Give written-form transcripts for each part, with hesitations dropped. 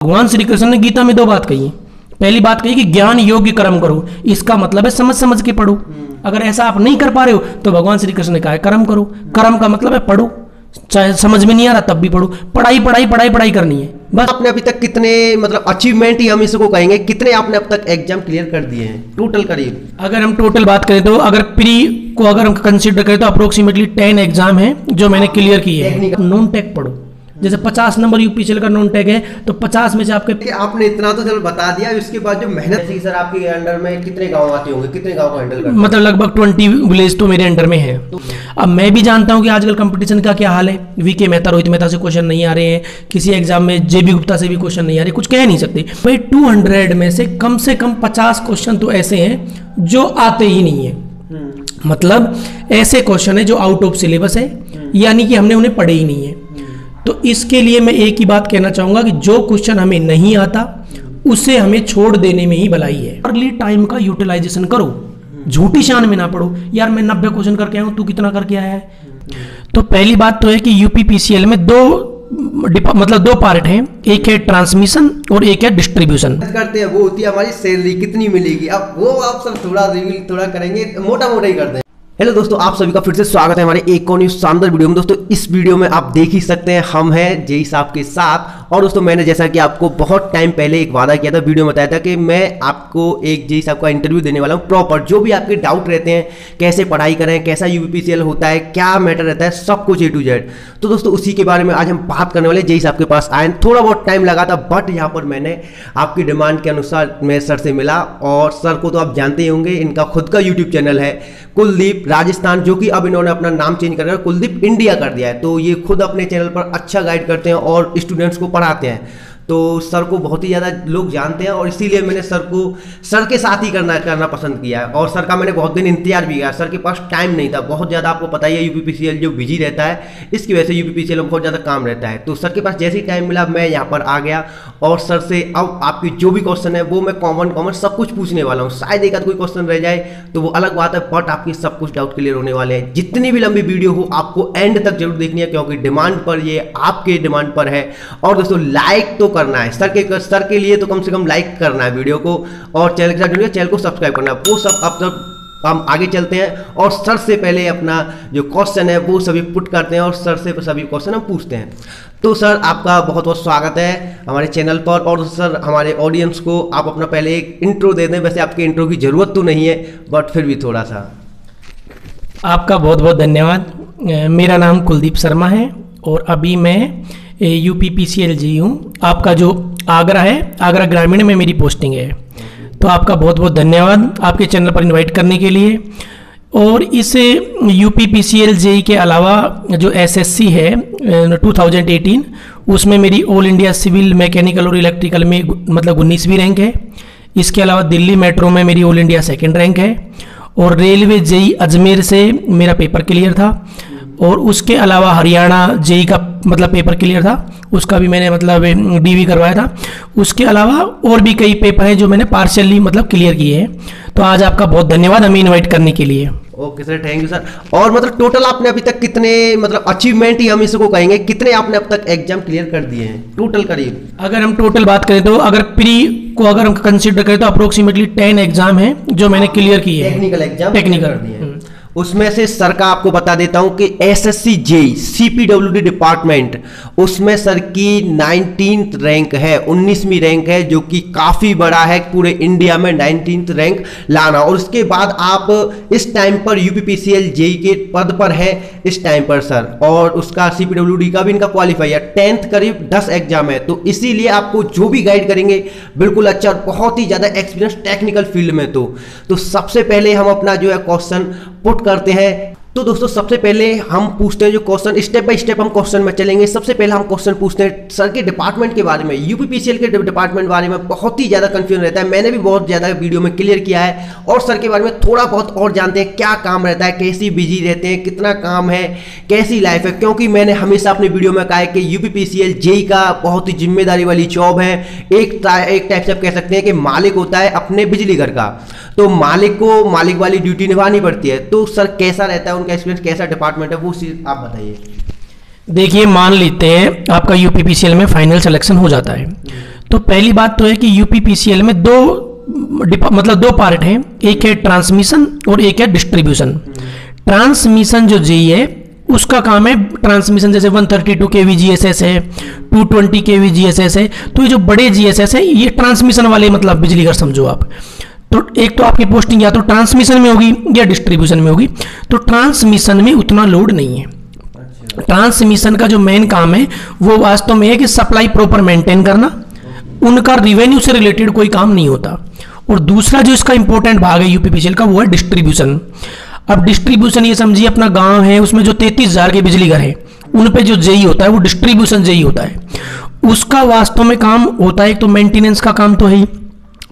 भगवान श्री कृष्ण ने गीता में दो बात कही है। पहली बात कही कि ज्ञान योग्य कर्म करो, इसका मतलब है समझ समझ के पढ़ो। अगर ऐसा आप नहीं कर पा रहे हो तो भगवान श्री कृष्ण ने कहा है कर्म करो। कर्म का मतलब है पढ़ो, चाहे समझ में नहीं आ रहा तब भी पढ़ो। पढ़ाई पढ़ाई पढ़ाई पढ़ाई करनी है बस। आपने अभी तक कितने मतलब अचीवमेंट ही हम इसको कहेंगे, कितने आपने अब तक एग्जाम क्लियर कर दिए हैं टोटल करीब? अगर हम टोटल बात करें तो अगर प्री को अगर हम कंसीडर करें तो अप्रोक्सीमेटली 10 एग्जाम है जो मैंने क्लियर किए हैं। नॉन टेक पढ़ो, जैसे 50 नंबर यूपीसीएल का नॉन टेक है तो 50 में से आपके आपने इतना तो चलो बता दिया, उसके बाद जो मेहनत थी सर आपके अंडर में कितने गांव आते होंगे, कितने गांव को हैंडल करते? मतलब लगभग 20 विलेज तो मेरे अंडर में है। अब मैं भी जानता हूं कि आजकल कंपटीशन का क्या हाल है। वीके मेहता, रोहित मेहता से क्वेश्चन नहीं आ रहे हैं, किसी एग्जाम में जेबी गुप्ता से भी क्वेश्चन नहीं आ रहे, कुछ कह नहीं सकते भाई। 200 में से कम 50 क्वेश्चन तो ऐसे हैं जो आते ही नहीं है। मतलब ऐसे क्वेश्चन है जो आउट ऑफ सिलेबस है, यानी कि हमने उन्हें पढ़े ही नहीं है। तो इसके लिए मैं एक ही बात कहना चाहूंगा कि जो क्वेश्चन हमें नहीं आता उसे हमें छोड़ देने में ही भलाई है। अर्ली टाइम का यूटिलाइजेशन करो, झूठी शान में ना पढ़ो यार मैं 90 क्वेश्चन करके आया हूं, तू कितना करके आया है। तो पहली बात तो है कि यूपीपीसीएल में दो पार्ट हैं, एक है ट्रांसमिशन और एक है डिस्ट्रीब्यूशन। करते हैं वो होती है हमारी सैलरी कितनी मिलेगी, अब वो आप सर थोड़ा रिवील थोड़ा करेंगे, मोटा मोटा ही करते हैं। हेलो दोस्तों, आप सभी का फिर से स्वागत है हमारे एक और शानदार वीडियो में। दोस्तों इस वीडियो में आप देख ही सकते हैं हम हैं जेई साहब के साथ। और दोस्तों मैंने जैसा कि आपको बहुत टाइम पहले एक वादा किया था, वीडियो में बताया था कि मैं आपको एक जेई साहब का इंटरव्यू देने वाला हूं प्रॉपर। जो भी आपके डाउट रहते हैं, कैसे पढ़ाई करें, कैसा यूपीसीएल होता है, क्या मैटर रहता है, सब कुछ A to Z। तो दोस्तों उसी के बारे में आज हम बात करने वाले। जेई साहब के पास आए, थोड़ा बहुत टाइम लगा था, बट यहाँ पर मैंने आपकी डिमांड के अनुसार मैं सर से मिला। और सर को तो आप जानते ही होंगे, इनका खुद का यूट्यूब चैनल है कुलदीप राजस्थान, जो कि अब इन्होंने अपना नाम चेंज कर कुलदीप इंडिया कर दिया है। तो ये खुद अपने चैनल पर अच्छा गाइड करते हैं और स्टूडेंट्स को पढ़ाते हैं। तो सर को बहुत ही ज़्यादा लोग जानते हैं और इसीलिए मैंने सर के साथ ही करना पसंद किया है। और सर का मैंने बहुत दिन इंतजार भी किया। सर के पास टाइम नहीं था, बहुत ज़्यादा आपको पता ही है यूपीपीसीएल जो बिजी रहता है, इसकी वजह से यूपीपीसीएल में बहुत ज़्यादा काम रहता है। तो सर के पास जैसे ही टाइम मिला मैं यहाँ पर आ गया और सर से अब आपकी जो भी क्वेश्चन है वो मैं कॉमन सब कुछ पूछने वाला हूँ। शायद एक आध कोई क्वेश्चन रह जाए तो वो अलग बात है, बट आपकी सब कुछ डाउट क्लियर होने वाले हैं। जितनी भी लंबी वीडियो हो आपको एंड तक जरूर देखनी है, क्योंकि डिमांड पर ये आपके डिमांड पर है। और दोस्तों लाइक तो करना है सर के लिए, तो कम से कम लाइक करना है वीडियो को और चैनल के साथ जुड़िए, चैनल को सब्सक्राइब करना है। वो सब अब तक हम आगे चलते हैं और सर से पहले अपना जो क्वेश्चन है वो सभी पुट करते हैं और सर से सभी क्वेश्चन हम पूछते हैं। तो सर आपका बहुत बहुत स्वागत है हमारे चैनल पर। और सर हमारे ऑडियंस को आप अपना पहले एक इंट्रो दे दें। वैसे आपके इंट्रो की जरूरत तो नहीं है, बट फिर भी थोड़ा सा। आपका बहुत बहुत धन्यवाद। मेरा नाम कुलदीप शर्मा है और अभी मैं यूपीपीसीएल जी हूँ। आपका जो आगरा है, आगरा ग्रामीण में मेरी पोस्टिंग है। तो आपका बहुत बहुत धन्यवाद आपके चैनल पर इनवाइट करने के लिए। और इस यूपीपीसीएल जेई के अलावा जो एसएससी है 2018, उसमें मेरी ऑल इंडिया सिविल मैकेनिकल और इलेक्ट्रिकल में मतलब 19वीं रैंक है। इसके अलावा दिल्ली मेट्रो में मेरी ऑल इंडिया सेकेंड रैंक है। और रेलवे जेई अजमेर से मेरा पेपर क्लियर था। और उसके अलावा हरियाणा जेई का मतलब पेपर क्लियर था, उसका भी मैंने मतलब डीवी करवाया था। उसके अलावा और भी कई पेपर हैं जो मैंने पार्शियली मतलब क्लियर किए हैं। तो आज आपका बहुत धन्यवाद हमें इनवाइट करने के लिए। Okay sir, thank you sir. और मतलब टोटल आपने अभी तक कितने मतलब अचीवमेंट ही हम इसको कहेंगे, कितने आपने अब तक एग्जाम क्लियर कर दिए हैं टोटल करीब? अगर हम टोटल बात करें तो अगर प्री को अगर हम कंसीडर करें तो अप्रोक्सीमेटली 10 एग्जाम है जो मैंने क्लियर किए हैं। Technical exam technical. उसमें से सर का आपको बता देता हूं कि एसएससी जेई सीपीडब्ल्यूडी डिपार्टमेंट, उसमें सर की 19th रैंक है, 19वीं रैंक है, जो कि काफ़ी बड़ा है पूरे इंडिया में 19th रैंक लाना। और उसके बाद आप इस टाइम पर यूपीपीसीएल जेई के पद पर है इस टाइम पर सर। और उसका सीपीडब्ल्यूडी का भी इनका क्वालिफाई है, 10th करीब 10 एग्जाम है। तो इसीलिए आपको जो भी गाइड करेंगे बिल्कुल अच्छा और बहुत ही ज़्यादा एक्सपीरियंस टेक्निकल फील्ड में। तो सबसे पहले हम अपना जो है क्वेश्चन पुट करते हैं। तो दोस्तों सबसे पहले हम पूछते हैं जो क्वेश्चन, स्टेप बाय स्टेप हम क्वेश्चन में चलेंगे। सबसे पहले हम क्वेश्चन पूछते हैं सर के डिपार्टमेंट के बारे में, यूपीपीसीएल के डिपार्टमेंट बारे में बहुत ही ज़्यादा कंफ्यूजन रहता है। मैंने भी बहुत ज़्यादा वीडियो में क्लियर किया है और सर के बारे में थोड़ा बहुत और जानते हैं, क्या काम रहता है, कैसी बिजी रहते हैं, कितना काम है, कैसी लाइफ है। क्योंकि मैंने हमेशा अपने वीडियो में कहा है कि यूपीपीसीएल जेई का बहुत ही जिम्मेदारी वाली जॉब है। एक टाइप से आप कह सकते हैं कि मालिक होता है अपने बिजली घर का, तो मालिक को मालिक वाली ड्यूटी निभानी पड़ती है। तो सर कैसा रहता है, उनका एक्सपीरियंस कैसा डिपार्टमेंट है, वो चीज आप बताइए। देखिए मान लेते हैं आपका यूपीपीसीएल में फाइनल सिलेक्शन हो जाता है, तो पहली बात तो है कि यूपीपीसीएल में दो पार्ट हैं, एक है ट्रांसमिशन और एक है डिस्ट्रीब्यूशन। ट्रांसमिशन जो जेई है उसका काम है ट्रांसमिशन, जैसे 132 kV GSS है, 220 kV GSS है, तो ये जो बड़े GSS है ये ट्रांसमिशन वाले मतलब बिजली घर समझो आप। तो एक तो आपकी पोस्टिंग या तो ट्रांसमिशन में होगी या डिस्ट्रीब्यूशन में होगी। तो ट्रांसमिशन में उतना लोड नहीं है। ट्रांसमिशन का जो मेन काम है वो वास्तव में है कि सप्लाई प्रॉपर मेंटेन करना, उनका रिवेन्यू से रिलेटेड कोई काम नहीं होता। और दूसरा जो इसका इंपॉर्टेंट भाग है यूपीपीसीएल का वो है डिस्ट्रीब्यूशन। अब डिस्ट्रीब्यूशन ये समझिए अपना गांव है, उसमें जो 33,000 के बिजली घर है उन पे जो जेई होता है वो डिस्ट्रीब्यूशन जेई होता है। उसका वास्तव में काम होता है, एक तो मेंटेनेंस का काम तो है ही।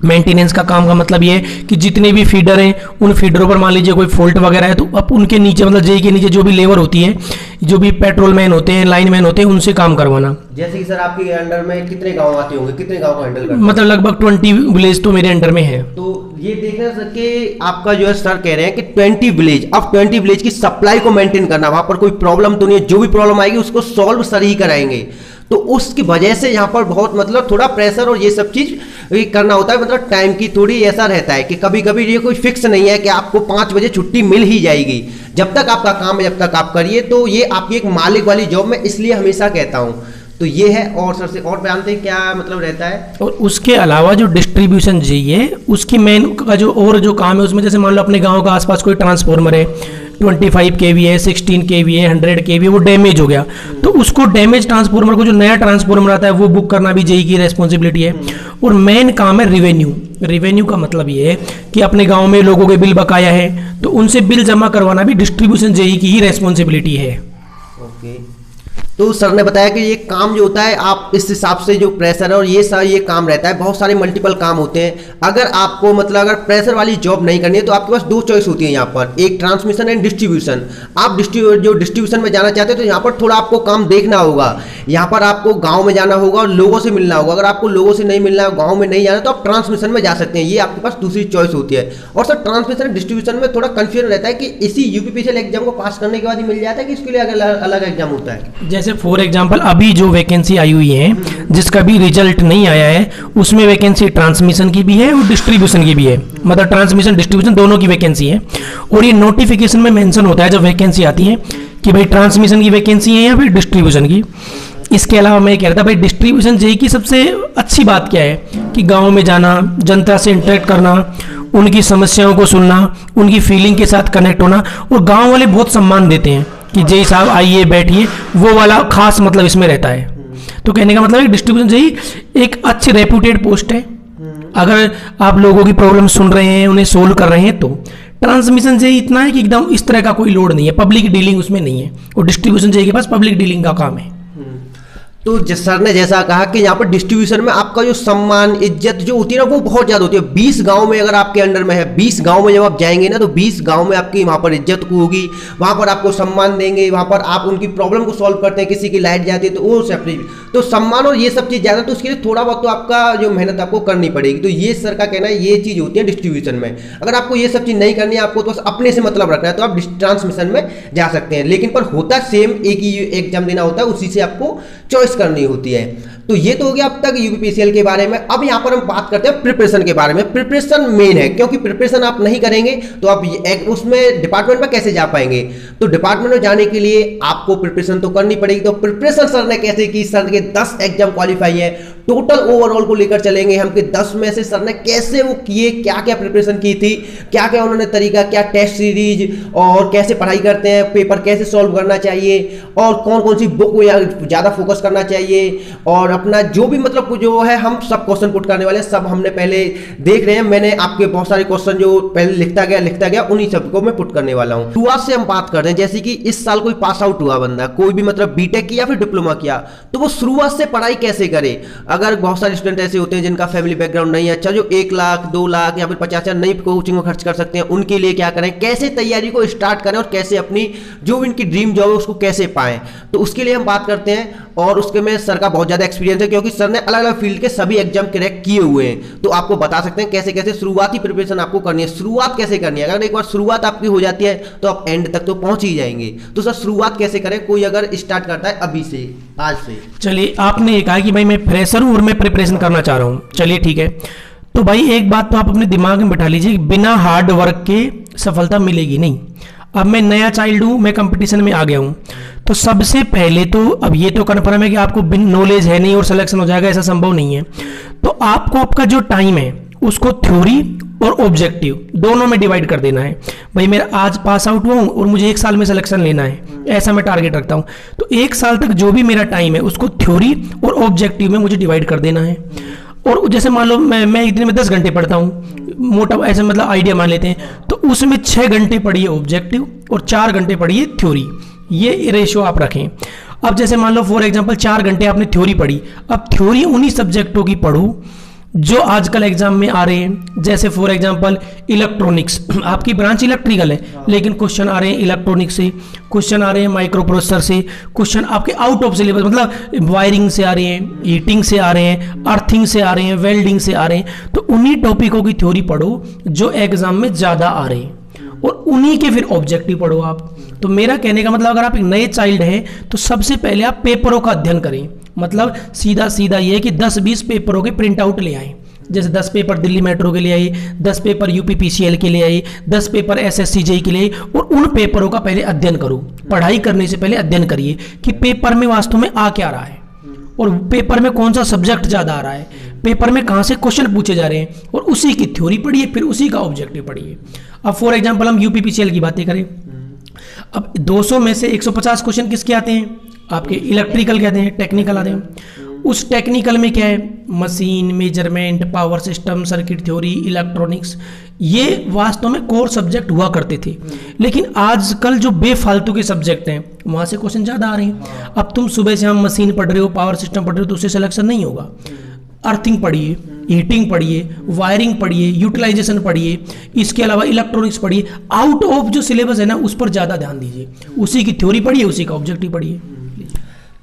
मेंटेनेंस का काम का मतलब ये है कि जितने भी फीडर हैं उन फीडरों पर मान लीजिए कोई फॉल्ट वगैरह है तो अब उनके नीचे मतलब जेई के नीचे जो भी लेबर होती है, जो भी पेट्रोल मैन होते हैं, लाइन मैन होते हैं, उनसे काम करवाना। जैसे कि सर आपके अंडर में कितने गांव आते होंगे, कितने गांव को हैंडल करते हैं? मतलब लगभग 20 विलेज तो मेरे अंडर में है। तो ये देखना सर कि आपका जो है सर कह रहे हैं कि 20 विलेज, अब 20 विलेज की सप्लाई को मेंटेन करना, वहां पर कोई प्रॉब्लम तो नहीं है, जो भी प्रॉब्लम आएगी उसको सॉल्व सर ही कराएंगे। तो उसकी वजह से यहाँ पर बहुत मतलब थोड़ा प्रेशर और ये सब चीज करना होता है, मतलब टाइम की थोड़ी ऐसा रहता है कि कभी कभी ये कोई फिक्स नहीं है कि आपको 5 बजे छुट्टी मिल ही जाएगी। जब तक आपका काम है जब तक आप करिए, तो ये आपकी एक मालिक वाली जॉब में इसलिए हमेशा कहता हूँ। तो ये है। और सर से और जानते हैं क्या मतलब रहता है? और उसके अलावा जो डिस्ट्रीब्यूशन जेई है उसकी मेन का जो काम है उसमें जैसे मान लो अपने गांव का आसपास कोई ट्रांसफार्मर है, 25 kV है, 16 kV है, 100 kV है, वो डैमेज हो गया तो उसको डैमेज ट्रांसफार्मर को जो नया ट्रांसफार्मर आता है वो बुक करना भी जेई की रेस्पॉन्सिबिलिटी है। और मेन काम है रिवेन्यू। रिवेन्यू का मतलब ये है कि अपने गांव में लोगों के बिल बकाया है तो उनसे बिल जमा करवाना भी डिस्ट्रीब्यूशन जेई की ही रेस्पॉन्सिबिलिटी है। ओके। तो सर ने बताया कि ये काम जो होता है आप इस हिसाब से जो प्रेशर है और ये सारा ये काम रहता है, बहुत सारे मल्टीपल काम होते हैं। अगर आपको मतलब अगर प्रेशर वाली जॉब नहीं करनी है तो आपके पास 2 चॉइस होती है यहाँ पर, एक ट्रांसमिशन एंड डिस्ट्रीब्यूशन। आप जो डिस्ट्रीब्यूशन में जाना चाहते हैं तो यहाँ पर थोड़ा आपको काम देखना होगा। यहाँ पर आपको गाँव में जाना होगा और लोगों से मिलना होगा। अगर आपको लोगों से नहीं मिलना है, गाँव में नहीं जाना, तो आप ट्रांसमिशन में जा सकते हैं। ये आपके पास दूसरी चॉइस होती है। और सर ट्रांसमिशन एंड डिस्ट्रीब्यूशन में थोड़ा कंफ्यूजन रहता है कि इसी यूपीपीसीएल एग्जाम को पास करने के बाद ही मिल जाता है कि इसके लिए अलग एग्जाम होता है? जैसे फॉर एग्जाम्पल अभी जो वैकेंसी आई हुई है जिसका भी रिजल्ट नहीं आया है उसमें वैकेंसी ट्रांसमिशन की भी है और डिस्ट्रीब्यूशन की भी है, मतलब ट्रांसमिशन डिस्ट्रीब्यूशन दोनों की वैकेंसी है। और ये नोटिफिकेशन में मेंशन होता है जब वैकेंसी आती है कि भाई ट्रांसमिशन की वैकेंसी है या फिर डिस्ट्रीब्यूशन की। इसके अलावा मैं कह रहा था भाई डिस्ट्रीब्यूशन जेई की सबसे अच्छी बात क्या है कि गाँव में जाना, जनता से इंटरेक्ट करना, उनकी समस्याओं को सुनना, उनकी फीलिंग के साथ कनेक्ट होना। और गाँव वाले बहुत सम्मान देते हैं कि जेई साहब आइए बैठिए, वो वाला खास मतलब इसमें रहता है। तो कहने का मतलब है डिस्ट्रीब्यूशन जेई एक अच्छी रेप्यूटेड पोस्ट है। अगर आप लोगों की प्रॉब्लम सुन रहे हैं, उन्हें सोल्व कर रहे हैं, तो ट्रांसमिशन जेई इतना है कि एकदम इस तरह का कोई लोड नहीं है, पब्लिक डीलिंग उसमें नहीं है। और डिस्ट्रीब्यूशन जेई के पास पब्लिक डीलिंग का काम है। तो सर ने जैसा कहा कि यहाँ पर डिस्ट्रीब्यूशन में आपका जो सम्मान इज्जत जो होती है ना वो बहुत ज़्यादा होती है। 20 गांव में अगर आपके अंडर में है, 20 गांव में जब आप जाएंगे ना तो 20 गांव में आपकी वहाँ पर इज्जत होगी, वहाँ पर आपको सम्मान देंगे, वहाँ पर आप उनकी प्रॉब्लम को सॉल्व करते हैं। किसी की लाइट जाती है तो वो सेपरेट, तो सम्मान और ये सब चीज़ ज़्यादा, तो उसके लिए थोड़ा बहुत तो आपका जो मेहनत आपको करनी पड़ेगी। तो ये सर का कहना है ये चीज़ होती है डिस्ट्रीब्यूशन में। अगर आपको ये सब चीज़ नहीं करनी है, आपको तो बस अपने से मतलब रखना है, तो आप ट्रांसमिशन में जा सकते हैं। लेकिन पर होता सेम एक ही एग्जाम देना होता है, उसी से आपको चॉइस करनी होती है। तो ये तो हो गया अब तक यूपीपीसीएल के बारे में। अब यहाँ पर हम बात करते हैं प्रिपरेशन के बारे में। प्रिपरेशन मेन है, क्योंकि प्रिपरेशन आप नहीं करेंगे तो आप उसमें डिपार्टमेंट में कैसे जा पाएंगे। तो डिपार्टमेंट में जाने के लिए आपको प्रिपरेशन तो करनी पड़ेगी। तो प्रिपरेशन सर ने कैसे की? सर के 10 एग्जाम क्वालिफाई है, टोटल ओवरऑल को लेकर चलेंगे हम कि 10 में से सर ने कैसे वो किए, क्या क्या प्रिपरेशन की थी, क्या क्या उन्होंने तरीका, क्या टेस्ट सीरीज और कैसे पढ़ाई करते हैं, पेपर कैसे सॉल्व करना चाहिए और कौन कौन सी बुक ज़्यादा फोकस करना चाहिए, और अपना जो भी मतलब जो है हम सब क्वेश्चन पुट करने वाले सब हमने पहले देख रहे हैं। मैंने आपके बहुत सारे क्वेश्चन जो पहले लिखता गया उन्हीं सबको मैं पुट करने वाला हूँ। शुरुआत से हम बात करते हैं, जैसे कि इस साल कोई पास आउट हुआ बंदा, कोई भी मतलब बीटेक किया फिर डिप्लोमा किया, तो वो शुरुआत से पढ़ाई कैसे करे। अगर बहुत सारे स्टूडेंट ऐसे होते हैं जिनका फैमिली बैकग्राउंड नहीं है अच्छा, जो 1 लाख 2 लाख या फिर 50,000 नहीं कोचिंग में खर्च कर सकते हैं, उनके लिए क्या करें, कैसे तैयारी को स्टार्ट करें और कैसे अपनी जो इनकी ड्रीम जॉब है उसको कैसे पाएं। तो उसके लिए हम बात करते हैं, और उसके में सर का बहुत ज़्यादा एक्सपीरियंस है क्योंकि सर ने अलग अलग फील्ड के सभी एग्जाम क्रैक किए हुए हैं। तो आपको बता सकते हैं कैसे कैसे शुरुआती प्रिपरेशन आपको करनी है, शुरुआत कैसे करनी है। अगर एक बार शुरुआत आपकी हो जाती है तो आप एंड तक तो पहुंच ही जाएंगे। तो सर शुरुआत कैसे करें, कोई अगर स्टार्ट करता है अभी से, आज से? चलिए, आपने ये कहा कि भाई मैं फ्रेशर हूँ और मैं प्रिपरेशन करना चाह रहा हूँ, चलिए ठीक है। तो भाई एक बात तो आप अपने दिमाग में बिठा लीजिए, बिना हार्ड वर्क के सफलता मिलेगी नहीं। अब मैं नया चाइल्ड हूँ, मैं कंपटीशन में आ गया हूँ, तो सबसे पहले तो अब ये तो कन्फर्म है कि आपको बिन नॉलेज है नहीं और सिलेक्शन हो जाएगा, ऐसा संभव नहीं है। तो आपको आपका जो टाइम है उसको थ्योरी और ऑब्जेक्टिव दोनों में डिवाइड कर देना है। भाई मेरा आज पास आउट हुआ हूँ और मुझे 1 साल में सिलेक्शन लेना है, ऐसा मैं टारगेट रखता हूँ। तो 1 साल तक जो भी मेरा टाइम है उसको थ्योरी और ऑब्जेक्टिव में मुझे डिवाइड कर देना है। और जैसे मान लो मैं एक दिन में 10 घंटे पढ़ता हूँ, मोटा ऐसा मतलब आइडिया मान लेते हैं, तो उसमें 6 घंटे पढ़िए ऑब्जेक्टिव और 4 घंटे पढ़िए थ्योरी, ये रेशो आप रखें। अब जैसे मान लो फॉर एग्जांपल 4 घंटे आपने थ्योरी पढ़ी, अब थ्योरी उन्हीं सब्जेक्टों की पढ़ो जो आजकल एग्जाम में आ रहे हैं। जैसे फॉर एग्जांपल इलेक्ट्रॉनिक्स, आपकी ब्रांच इलेक्ट्रिकल है लेकिन क्वेश्चन आ रहे हैं इलेक्ट्रॉनिक्स से, क्वेश्चन आ रहे हैं माइक्रो प्रोसेसर से, क्वेश्चन आपके आउट ऑफ सिलेबस मतलब वायरिंग से आ रहे हैं, हीटिंग से आ रहे हैं, अर्थिंग से आ रहे हैं, वेल्डिंग से आ रहे हैं। तो उन्हीं टॉपिकों की थ्योरी पढ़ो जो एग्जाम में ज़्यादा आ रहे हैं और उन्हीं के फिर ऑब्जेक्टिव पढ़ो आप। तो मेरा कहने का मतलब अगर आप एक नए चाइल्ड हैं तो सबसे पहले आप पेपरों का अध्ययन करें, मतलब सीधा सीधा ये कि 10-20 पेपरों के प्रिंट आउट ले आए। जैसे 10 पेपर दिल्ली मेट्रो के लिए आए, 10 पेपर यूपीपीसीएल के लिए आए, 10 पेपर एसएससी जेईई के लिए आए, और उन पेपरों का पहले अध्ययन करो। पढ़ाई करने से पहले अध्ययन करिए कि पेपर में वास्तव में आ क्या रहा है और पेपर में कौन सा सब्जेक्ट ज़्यादा आ रहा है, पेपर में कहाँ से क्वेश्चन पूछे जा रहे हैं, और उसी की थ्योरी पढ़िए, फिर उसी का ऑब्जेक्टिव पढ़िए। अब फॉर एग्जाम्पल हम यूपीपीसीएल की बातें करें, अब 200 में से 150 क्वेश्चन किसके आते हैं, आपके इलेक्ट्रिकल के आते हैं, टेक्निकल आते हैं। उस टेक्निकल में क्या है, machine, measurement, power system, circuit theory, electronics, ये वास्तव में कोर सब्जेक्ट हुआ करते थे। लेकिन आजकल जो बेफालतू के सब्जेक्ट हैं वहाँ से क्वेश्चन ज़्यादा आ रहे हैं। अब तुम सुबह से हम मशीन पढ़ रहे हो, पावर सिस्टम पढ़ रहे हो, तो उससे सिलेक्शन नहीं होगा। अर्थिंग पढ़िए, हीटिंग पढ़िए, वायरिंग पढ़िए, यूटिलाइजेशन पढ़िए, इसके अलावा इलेक्ट्रॉनिक्स पढ़िए। आउट ऑफ जो सिलेबस है ना उस पर ज़्यादा ध्यान दीजिए, उसी की थ्योरी पढ़िए, उसी का ऑब्जेक्टिव पढ़िए।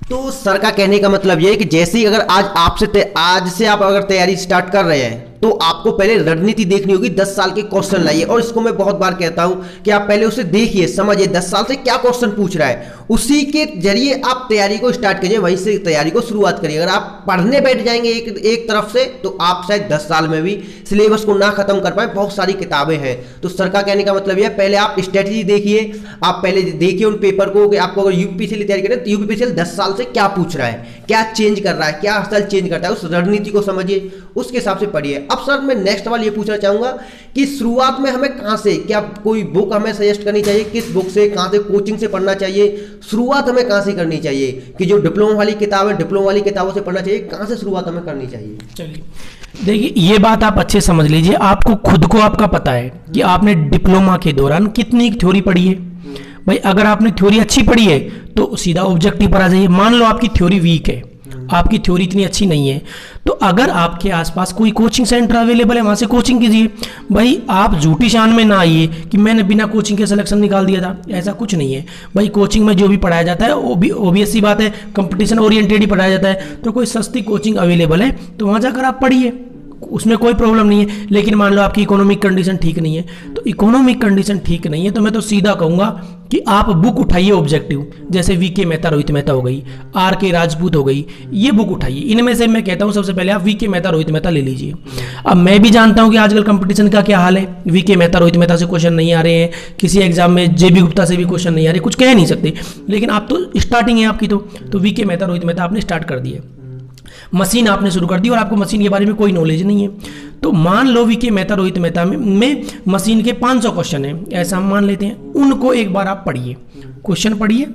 तो सर का कहने का मतलब ये है कि जैसे ही अगर आज से आप अगर तैयारी स्टार्ट कर रहे हैं तो आपको पहले रणनीति देखनी होगी, 10 साल के क्वेश्चन लाइए। और इसको मैं बहुत बार कहता हूं कि आप पहले उसे देखिए, समझिए 10 साल से क्या क्वेश्चन पूछ रहा है, उसी के जरिए आप तैयारी को स्टार्ट करिए, वहीं से तैयारी को शुरुआत करिए। अगर आप पढ़ने बैठ जाएंगे एक तरफ से तो आप शायद 10 साल में भी सिलेबस को ना खत्म कर पाए। बहुत सारी किताबें हैं। तो सर का कहने का मतलब यह है पहले आप स्ट्रेटजी देखिए, आप पहले देखिए उन पेपर को कि आपको अगर यूपीपीसीएल तैयारी करें तो यूपीपीसीएल 10 साल से क्या पूछ रहा है, क्या चेंज कर रहा है, क्या स्टाइल चेंज करता है, उस रणनीति को समझिए, उसके हिसाब से पढ़िए। अब सर मैं नेक्स्ट सवाल ये पूछना चाहूंगा कि शुरुआत में हमें कहां से, क्या कोई बुक हमें सजेस्ट करनी चाहिए, किस बुक से, कहां से कोचिंग से पढ़ना चाहिए, शुरुआत हमें कहां से करनी चाहिए, कि जो डिप्लोमा वाली किताब है डिप्लोमा वाली किताबों से पढ़ना चाहिए, कहां से शुरुआत हमें करनी चाहिए? चलिए देखिए, ये बात आप अच्छे समझ लीजिए, आपको खुद को आपका पता है कि आपने डिप्लोमा के दौरान कितनी थ्योरी पढ़ी है। भाई अगर आपने थ्योरी अच्छी पढ़ी है तो सीधा ऑब्जेक्टिव पर आ जाइए। मान लो आपकी थ्योरी वीक है, आपकी थ्योरी इतनी अच्छी नहीं है, तो अगर आपके आसपास कोई कोचिंग सेंटर अवेलेबल है वहाँ से कोचिंग कीजिए। भाई आप झूठी शान में ना आइए कि मैंने बिना कोचिंग के सिलेक्शन निकाल दिया था, ऐसा कुछ नहीं है। भाई कोचिंग में जो भी पढ़ाया जाता है वो भी ऑब्वियस सी बात है, कंपटीशन ओरिएंटेड ही पढ़ाया जाता है। तो कोई सस्ती कोचिंग अवेलेबल है तो वहाँ जाकर आप पढ़िए, उसमें कोई प्रॉब्लम नहीं है। लेकिन मान लो आपकी इकोनॉमिक कंडीशन ठीक नहीं है, तो इकोनॉमिक कंडीशन ठीक नहीं है तो मैं तो सीधा कहूँगा कि आप बुक उठाइए ऑब्जेक्टिव, जैसे वीके मेहता, रोहित मेहता हो गई, आर.के. राजपूत हो गई, ये बुक उठाइए। इनमें से मैं कहता हूँ सबसे पहले आप वीके मेहता, रोहित मेहता ले लीजिए। अब मैं भी जानता हूँ कि आजकल कंपटीशन का क्या हाल है, वीके मेहता, रोहित मेहता से क्वेश्चन नहीं आ रहे हैं, किसी एग्जाम में जे.बी. गुप्ता से भी क्वेश्चन नहीं आ रहे, कुछ कह नहीं सकते। लेकिन आप तो स्टार्टिंग है आपकी, तो वीके मेहता, रोहित मेहता आपने स्टार्ट कर दिया, मशीन आपने शुरू कर दी और आपको मशीन के बारे में कोई नॉलेज नहीं है। तो मान लो वीके मेहता, रोहित मेहता में मशीन के 500 क्वेश्चन हैं, ऐसा हम मान लेते हैं। उनको एक बार आप पढ़िए, क्वेश्चन पढ़िए,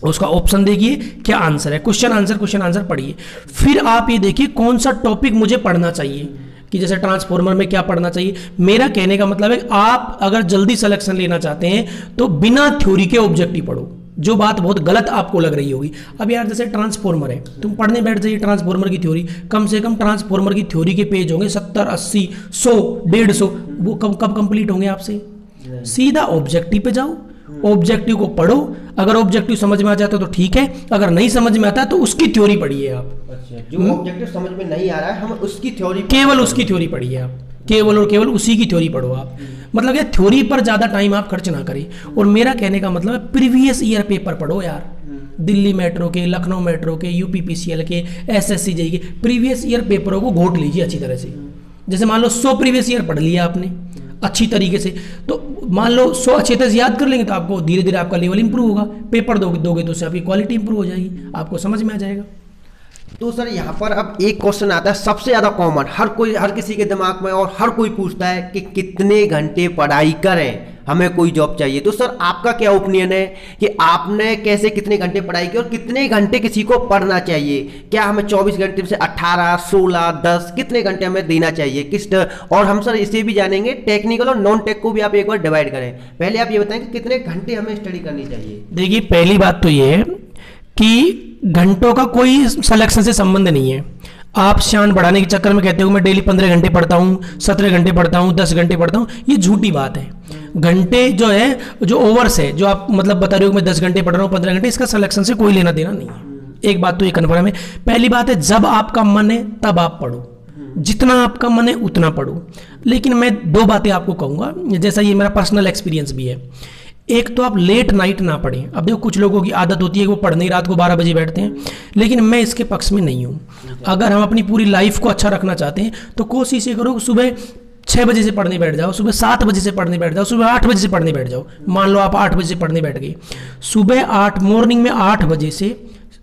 उसका ऑप्शन देखिए क्या आंसर है, क्वेश्चन आंसर पढ़िए। फिर आप ये देखिए कौन सा टॉपिक मुझे पढ़ना चाहिए, कि जैसे ट्रांसफॉर्मर में क्या पढ़ना चाहिए। मेरा कहने का मतलब है आप अगर जल्दी सिलेक्शन लेना चाहते हैं तो बिना थ्योरी के ऑब्जेक्टिव पढ़ो, जो बात बहुत गलत आपको लग रही होगी। अब यार जैसे ट्रांसफॉर्मर है, तुम पढ़ने बैठ जाइए ट्रांसफॉर्मर की थ्योरी, कम से कम ट्रांसफॉर्मर की थ्योरी के पेज होंगे 70, 80, 100, 150, वो कब कंप्लीट होंगे आपसे। सीधा ऑब्जेक्टिव पे जाओ, ऑब्जेक्टिव को पढ़ो। अगर ऑब्जेक्टिव समझ में आ जाता है तो ठीक है, अगर नहीं समझ में आता तो उसकी थ्योरी पढ़िए आप। जो ऑब्जेक्टिव समझ में नहीं आ रहा है हम उसकी थ्योरी, केवल उसकी थ्योरी पढ़िए आप, केवल और केवल उसी की थ्योरी पढ़ो आप। मतलब ये थ्योरी पर ज़्यादा टाइम आप खर्च ना करें। और मेरा कहने का मतलब है प्रीवियस ईयर पेपर पढ़ो यार, दिल्ली मेट्रो के, लखनऊ मेट्रो के, यूपीपीसीएल के, एसएससी जेईई के प्रीवियस ईयर पेपरों को घोट लीजिए अच्छी तरह से। जैसे मान लो 100 प्रीवियस ईयर पढ़ लिया आपने अच्छी तरीके से, तो मान लो 100 अच्छी तरह से याद कर लेंगे तो आपको धीरे धीरे आपका लेवल इंप्रूव होगा। पेपर दोगे तो उससे आपकी क्वालिटी इंप्रूव हो जाएगी, आपको समझ में आ जाएगा। तो सर यहाँ पर अब एक क्वेश्चन आता है सबसे ज़्यादा कॉमन, हर किसी के दिमाग में, और हर कोई पूछता है कि कितने घंटे पढ़ाई करें, हमें कोई जॉब चाहिए। तो सर आपका क्या ओपिनियन है कि आपने कैसे कितने घंटे पढ़ाई की और कितने घंटे किसी को पढ़ना चाहिए? क्या हमें 24 घंटे से 18, 16, 10 कितने घंटे हमें देना चाहिए? और हम सर इसे भी जानेंगे टेक्निकल और नॉन टेक को भी आप एक बार डिवाइड करें। पहले आप ये बताएं कि कितने घंटे हमें स्टडी करनी चाहिए। देखिए पहली बात तो ये है कि घंटों का कोई सिलेक्शन से संबंध नहीं है। आप शान बढ़ाने के चक्कर में कहते हो मैं डेली 15 घंटे पढ़ता हूँ, 17 घंटे पढ़ता हूँ, 10 घंटे पढ़ता हूँ, ये झूठी बात है। घंटे जो है, जो ओवर्स है, जो आप मतलब बता रहे हो मैं 10 घंटे पढ़ रहा हूँ, 15 घंटे, इसका सिलेक्शन से कोई लेना देना नहीं है। एक बात तो ये कन्फर्म है। पहली बात है जब आपका मन है तब आप पढ़ो, जितना आपका मन है उतना पढ़ो। लेकिन मैं 2 बातें आपको कहूँगा, जैसा ये मेरा पर्सनल एक्सपीरियंस भी है। एक तो आप लेट नाइट ना पढ़ें। अब देखो कुछ लोगों की आदत होती है कि वो पढ़ने ही रात को 12 बजे बैठते हैं, लेकिन मैं इसके पक्ष में नहीं हूँ। अगर हम अपनी पूरी लाइफ को अच्छा रखना चाहते हैं तो कोशिश ये करो सुबह 6 बजे से पढ़ने बैठ जाओ, सुबह 7 बजे से पढ़ने बैठ जाओ, सुबह 8 बजे से पढ़ने बैठ जाओ। मान लो आप 8 बजे से पढ़ने बैठ गए, सुबह 8 मॉर्निंग में 8 बजे से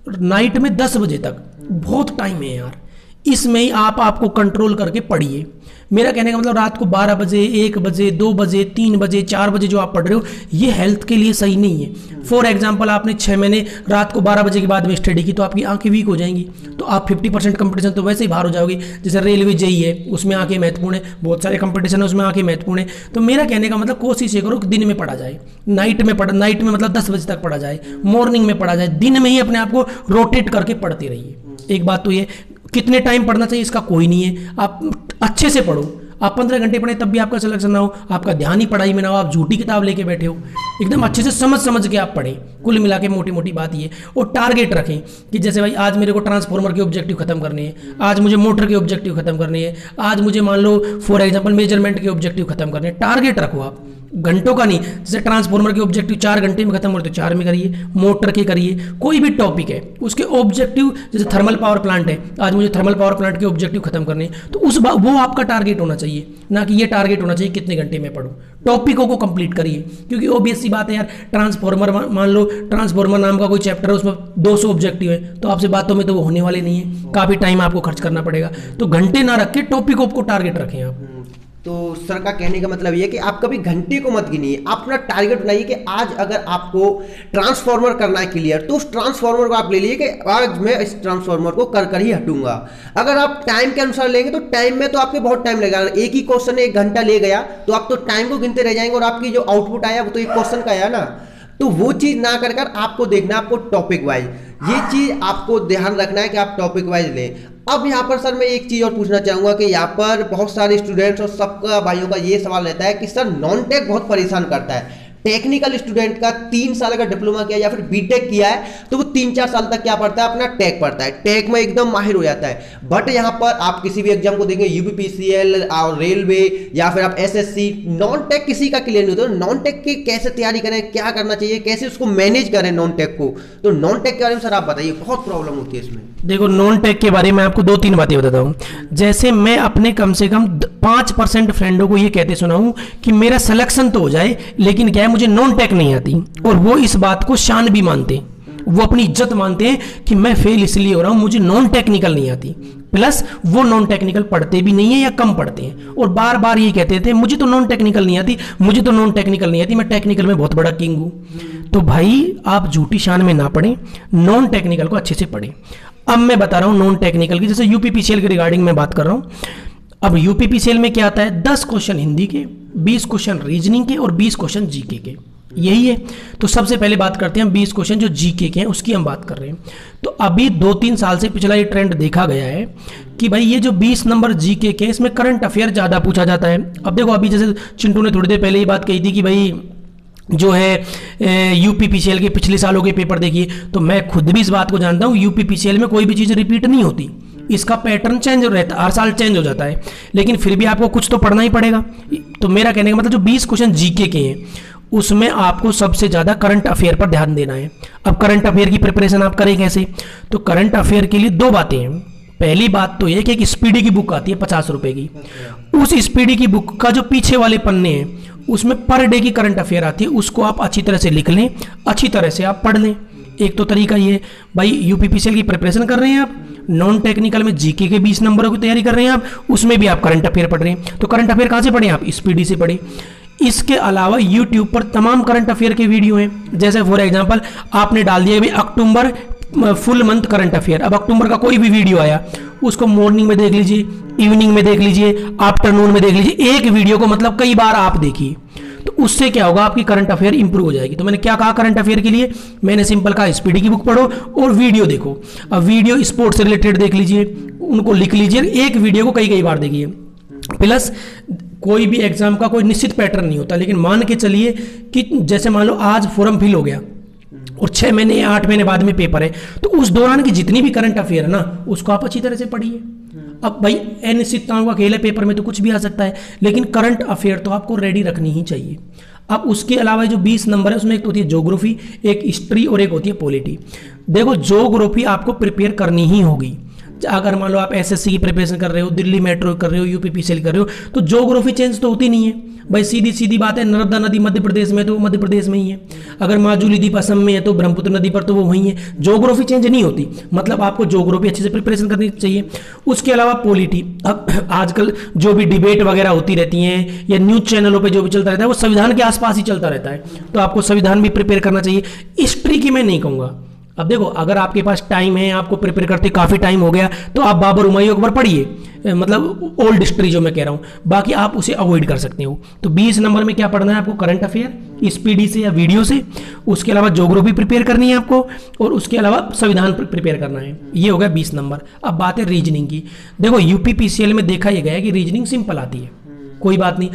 नाइट में 10 बजे तक बहुत टाइम है यार। इसमें ही आपको कंट्रोल करके पढ़िए। मेरा कहने का मतलब रात को 12 बजे, 1 बजे, 2 बजे, 3 बजे, 4 बजे जो आप पढ़ रहे हो ये हेल्थ के लिए सही नहीं है। फॉर एग्जांपल आपने 6 महीने रात को 12 बजे के बाद में स्टडी की तो आपकी आंखें वीक हो जाएंगी, तो आप 50% कंपटीशन तो वैसे ही बाहर हो जाओगे। जैसे रेलवे जेईई है उसमें आंखें महत्वपूर्ण है, बहुत सारे कंपटीशन है उसमें आंखें महत्वपूर्ण है। तो मेरा कहने का मतलब कोशिश ये करो कि दिन में पढ़ा जाए, नाइट में मतलब 10 बजे तक पढ़ा जाए, मॉर्निंग में पढ़ा जाए, दिन में ही अपने आप को रोटेट करके पढ़ते रहिए। एक बात तो ये, कितने टाइम पढ़ना चाहिए इसका कोई नहीं है, आप अच्छे से पढ़ो। आप 15 घंटे पढ़े तब भी आपका सिलेक्शन ना हो, आपका ध्यान ही पढ़ाई में ना हो, आप झूठी किताब लेके बैठे हो, एकदम अच्छे से समझ के आप पढ़ें। कुल मिला के मोटी मोटी बात ये, और टारगेट रखें कि जैसे भाई आज मेरे को ट्रांसफॉर्मर के ऑब्जेक्टिव खत्म करने हैं, आज मुझे मोटर के ऑब्जेक्टिव खत्म करने हैं, आज मुझे मान लो फॉर एग्जाम्पल मेजरमेंट के ऑब्जेक्टिव खत्म करने हैं। टारगेट रखो आप, घंटों का नहीं। जैसे ट्रांसफॉर्मर के ऑब्जेक्टिव 4 घंटे में खत्म होते तो 4 में करिए, मोटर के करिए, कोई भी टॉपिक है उसके ऑब्जेक्टिव। जैसे थर्मल पावर प्लांट है, आज मुझे थर्मल पावर प्लांट के ऑब्जेक्टिव खत्म करने हैं, तो वो आपका टारगेट होना चाहिए, ना कि ये टारगेट होना चाहिए कितने घंटे में पढ़ूं। टॉपिकों को कंप्लीट करिए, क्योंकि ऑब्वियस सी बात है यार, ट्रांसफॉर्मर मान लो ट्रांसफॉर्मर नाम का कोई चैप्टर है उसमें 200 ऑब्जेक्टिव है, तो आपसे बातों में तो वो होने वाले नहीं है, काफी टाइम आपको खर्च करना पड़ेगा। तो घंटे ना रख के टॉपिकों को टारगेट रखें आप। तो सर का कहने का मतलब ये है कि आप कभी घंटे को मत गिनिए, आप अपना टारगेट बनाइए कि आज अगर आपको ट्रांसफॉर्मर करना है क्लियर, तो उस ट्रांसफॉर्मर को आप ले लीजिए कि आज मैं इस ट्रांसफॉर्मर को कर ही हटूंगा। अगर आप टाइम के अनुसार लेंगे तो टाइम में तो आपके बहुत टाइम लगेगा। एक ही क्वेश्चन 1 घंटा ले गया तो आप तो टाइम को गिनते रह जाएंगे, और आपकी जो आउटपुट आया वो तो एक क्वेश्चन का आया ना। तो वो चीज ना कर आपको देखना है आपको टॉपिक वाइज, ये चीज आपको ध्यान रखना है कि आप टॉपिक वाइज लें। अब यहाँ पर सर मैं एक चीज और पूछना चाहूंगा कि यहाँ पर बहुत सारे स्टूडेंट्स और सबका भाइयों का ये सवाल रहता है कि सर नॉन टेक बहुत परेशान करता है। टेक्निकल स्टूडेंट का 3 साल का डिप्लोमा किया या फिर बीटेक किया है तो वो 3-4 साल तक क्या पढ़ता है, अपना टेक पढ़ता है, टेक में एकदम माहिर हो जाता है। बट यहाँ पर आप किसी भी एग्जाम को देखेंगे, यूपीपीसीएल और रेलवे या फिर आप एसएससी, नॉन टेक किसी का क्लियर नहीं होता। नॉन टेक की कैसे तैयारी करें, क्या करना चाहिए, कैसे उसको मैनेज करें नॉन टेक को, तो नॉन टेक के बारे में सर आप बताइए, बहुत प्रॉब्लम होती है इसमें। देखो नॉन टेक के बारे में आपको 2-3 बातें बताता हूँ। जैसे मैं अपने कम से कम 5% फ्रेंडों को ये कहते सुना हूँ कि मेरा सिलेक्शन तो हो जाए, लेकिन क्या है मुझे नॉन टेक नहीं आती, और वो इस बात को शान भी मानते हैं, वो अपनी इज्जत मानते हैं कि मैं फेल इसलिए हो रहा हूँ, मुझे नॉन टेक्निकल नहीं आती। प्लस वो नॉन टेक्निकल पढ़ते भी नहीं है या कम पढ़ते हैं, और बार बार ये कहते थे मुझे तो नॉन टेक्निकल नहीं आती, मुझे तो नॉन टेक्निकल नहीं आती, मैं टेक्निकल में बहुत बड़ा किंग हूँ। तो भाई आप झूठी शान में ना पढ़ें, नॉन टेक्निकल को अच्छे से पढ़ें। अब मैं बता रहा हूँ नॉन टेक्निकल की, जैसे यूपीपीसीएल के रिगार्डिंग मैं बात कर रहा हूँ। अब यूपीपीसीएल में क्या आता है, 10 क्वेश्चन हिंदी के, 20 क्वेश्चन रीजनिंग के और 20 क्वेश्चन जीके के, यही है। तो सबसे पहले बात करते हैं हम 20 क्वेश्चन जो जीके के हैं उसकी हम बात कर रहे हैं। तो अभी 2-3 साल से पिछला ये ट्रेंड देखा गया है कि भाई ये जो 20 नंबर जीके के, इसमें करंट अफेयर ज़्यादा पूछा जाता है। अब देखो अभी जैसे चिंटू ने थोड़ी देर पहले ये बात कही थी कि भाई जो है यूपीपीसीएल के पिछले सालों के पेपर देखिए, तो मैं खुद भी इस बात को जानता हूँ, यूपीपीसीएल में कोई भी चीज़ रिपीट नहीं होती, इसका पैटर्न चेंज रहता है, हर साल चेंज हो जाता है, लेकिन फिर भी आपको कुछ तो पढ़ना ही पड़ेगा। तो मेरा कहने का मतलब जो 20 क्वेश्चन जीके के हैं उसमें आपको सबसे ज़्यादा करंट अफेयर पर ध्यान देना है। अब करंट अफेयर की प्रिपरेशन आप करें कैसे? तो करंट अफेयर के लिए दो बातें हैं। पहली बात तो ये कि एक स्पीडी की बुक आती है 50 रुपए की, उस स्पीडी की बुक का जो पीछे वाले पन्ने हैं उसमें पर डे की करंट अफेयर आती है, उसको आप अच्छी तरह से लिख लें, अच्छी तरह से आप पढ़ लें। एक तो तरीका ये, भाई यूपीपीसीएल की प्रिपरेशन कर रहे हैं आप, नॉन टेक्निकल में जीके के 20 नंबरों की तैयारी कर रहे हैं आप, उसमें भी आप करंट अफेयर पढ़ रहे हैं, तो करंट अफेयर कहाँ से पढ़ें आप? स्पीडी से पढ़ें। इसके अलावा यूट्यूब पर तमाम करंट अफेयर के वीडियो हैं। जैसे फॉर एग्जांपल आपने डाल दिया भाई अक्टूबर फुल मंथ करंट अफेयर, अब अक्टूबर का कोई भी वीडियो आया उसको मॉर्निंग में देख लीजिए, इवनिंग में देख लीजिए, आफ्टरनून में देख लीजिए, एक वीडियो को मतलब कई बार आप देखिए, तो उससे क्या होगा, आपकी करंट अफेयर इंप्रूव हो जाएगी। तो मैंने क्या कहा करंट अफेयर के लिए? मैंने सिंपल कहा स्पीडी की बुक पढ़ो और वीडियो देखो। अब वीडियो स्पोर्ट्स से रिलेटेड देख लीजिए, उनको लिख लीजिए, एक वीडियो को कई बार देखिए। प्लस कोई भी एग्जाम का कोई निश्चित पैटर्न नहीं होता, लेकिन मान के चलिए कि जैसे मान लो आज फॉर्म फिल हो गया और 6 महीने या 8 महीने बाद में पेपर है, तो उस दौरान की जितनी भी करंट अफेयर है ना, उसको आप अच्छी तरह से पढ़िए। अब भाई अनिश्चितताओं का खेल है, पेपर में तो कुछ भी आ सकता है, लेकिन करंट अफेयर तो आपको रेडी रखनी ही चाहिए। अब उसके अलावा जो 20 नंबर है उसमें एक तो होती है ज्योग्राफी, एक हिस्ट्री और एक होती है पॉलिटी। देखो ज्योग्राफी आपको प्रिपेयर करनी ही होगी। अगर मान लो आप एसएससी की प्रिपरेशन कर रहे हो, दिल्ली मेट्रो कर रहे हो, यूपीपीसीएल कर रहे हो, तो ज्योग्राफी चेंज तो होती नहीं है भाई। सीधी सीधी बात है, नर्मदा नदी मध्य प्रदेश में तो वो मध्य प्रदेश में ही है, अगर माजुली द्वीप असम में है तो ब्रह्मपुत्र नदी पर तो वो वहीं है। ज्योग्राफी चेंज नहीं होती, मतलब आपको ज्योग्राफी अच्छे से प्रिपरेशन करनी चाहिए। उसके अलावा पॉलिटी, अब आजकल जो भी डिबेट वगैरह होती रहती हैं या न्यूज चैनलों पर जो भी चलता रहता है वो संविधान के आसपास ही चलता रहता है, तो आपको संविधान भी प्रिपेयर करना चाहिए। हिस्ट्री की मैं नहीं कहूँगा। अब देखो अगर आपके पास टाइम है, आपको प्रिपेयर करते काफ़ी टाइम हो गया, तो आप बाबर हुमायूं अकबर पढ़िए, मतलब ओल्ड हिस्ट्री जो मैं कह रहा हूँ, बाकी आप उसे अवॉइड कर सकते हो। तो 20 नंबर में क्या पढ़ना है आपको? करंट अफेयर स्पीडी से या वीडियो से, उसके अलावा ज्योग्राफी प्रिपेयर करनी है आपको, और उसके अलावा संविधान प्रिपेयर करना है। ये हो गया 20 नंबर। अब बात है रीजनिंग की। देखो यूपीपीसीएल में देखा यह गया है कि रीजनिंग सिंपल आती है, कोई बात नहीं।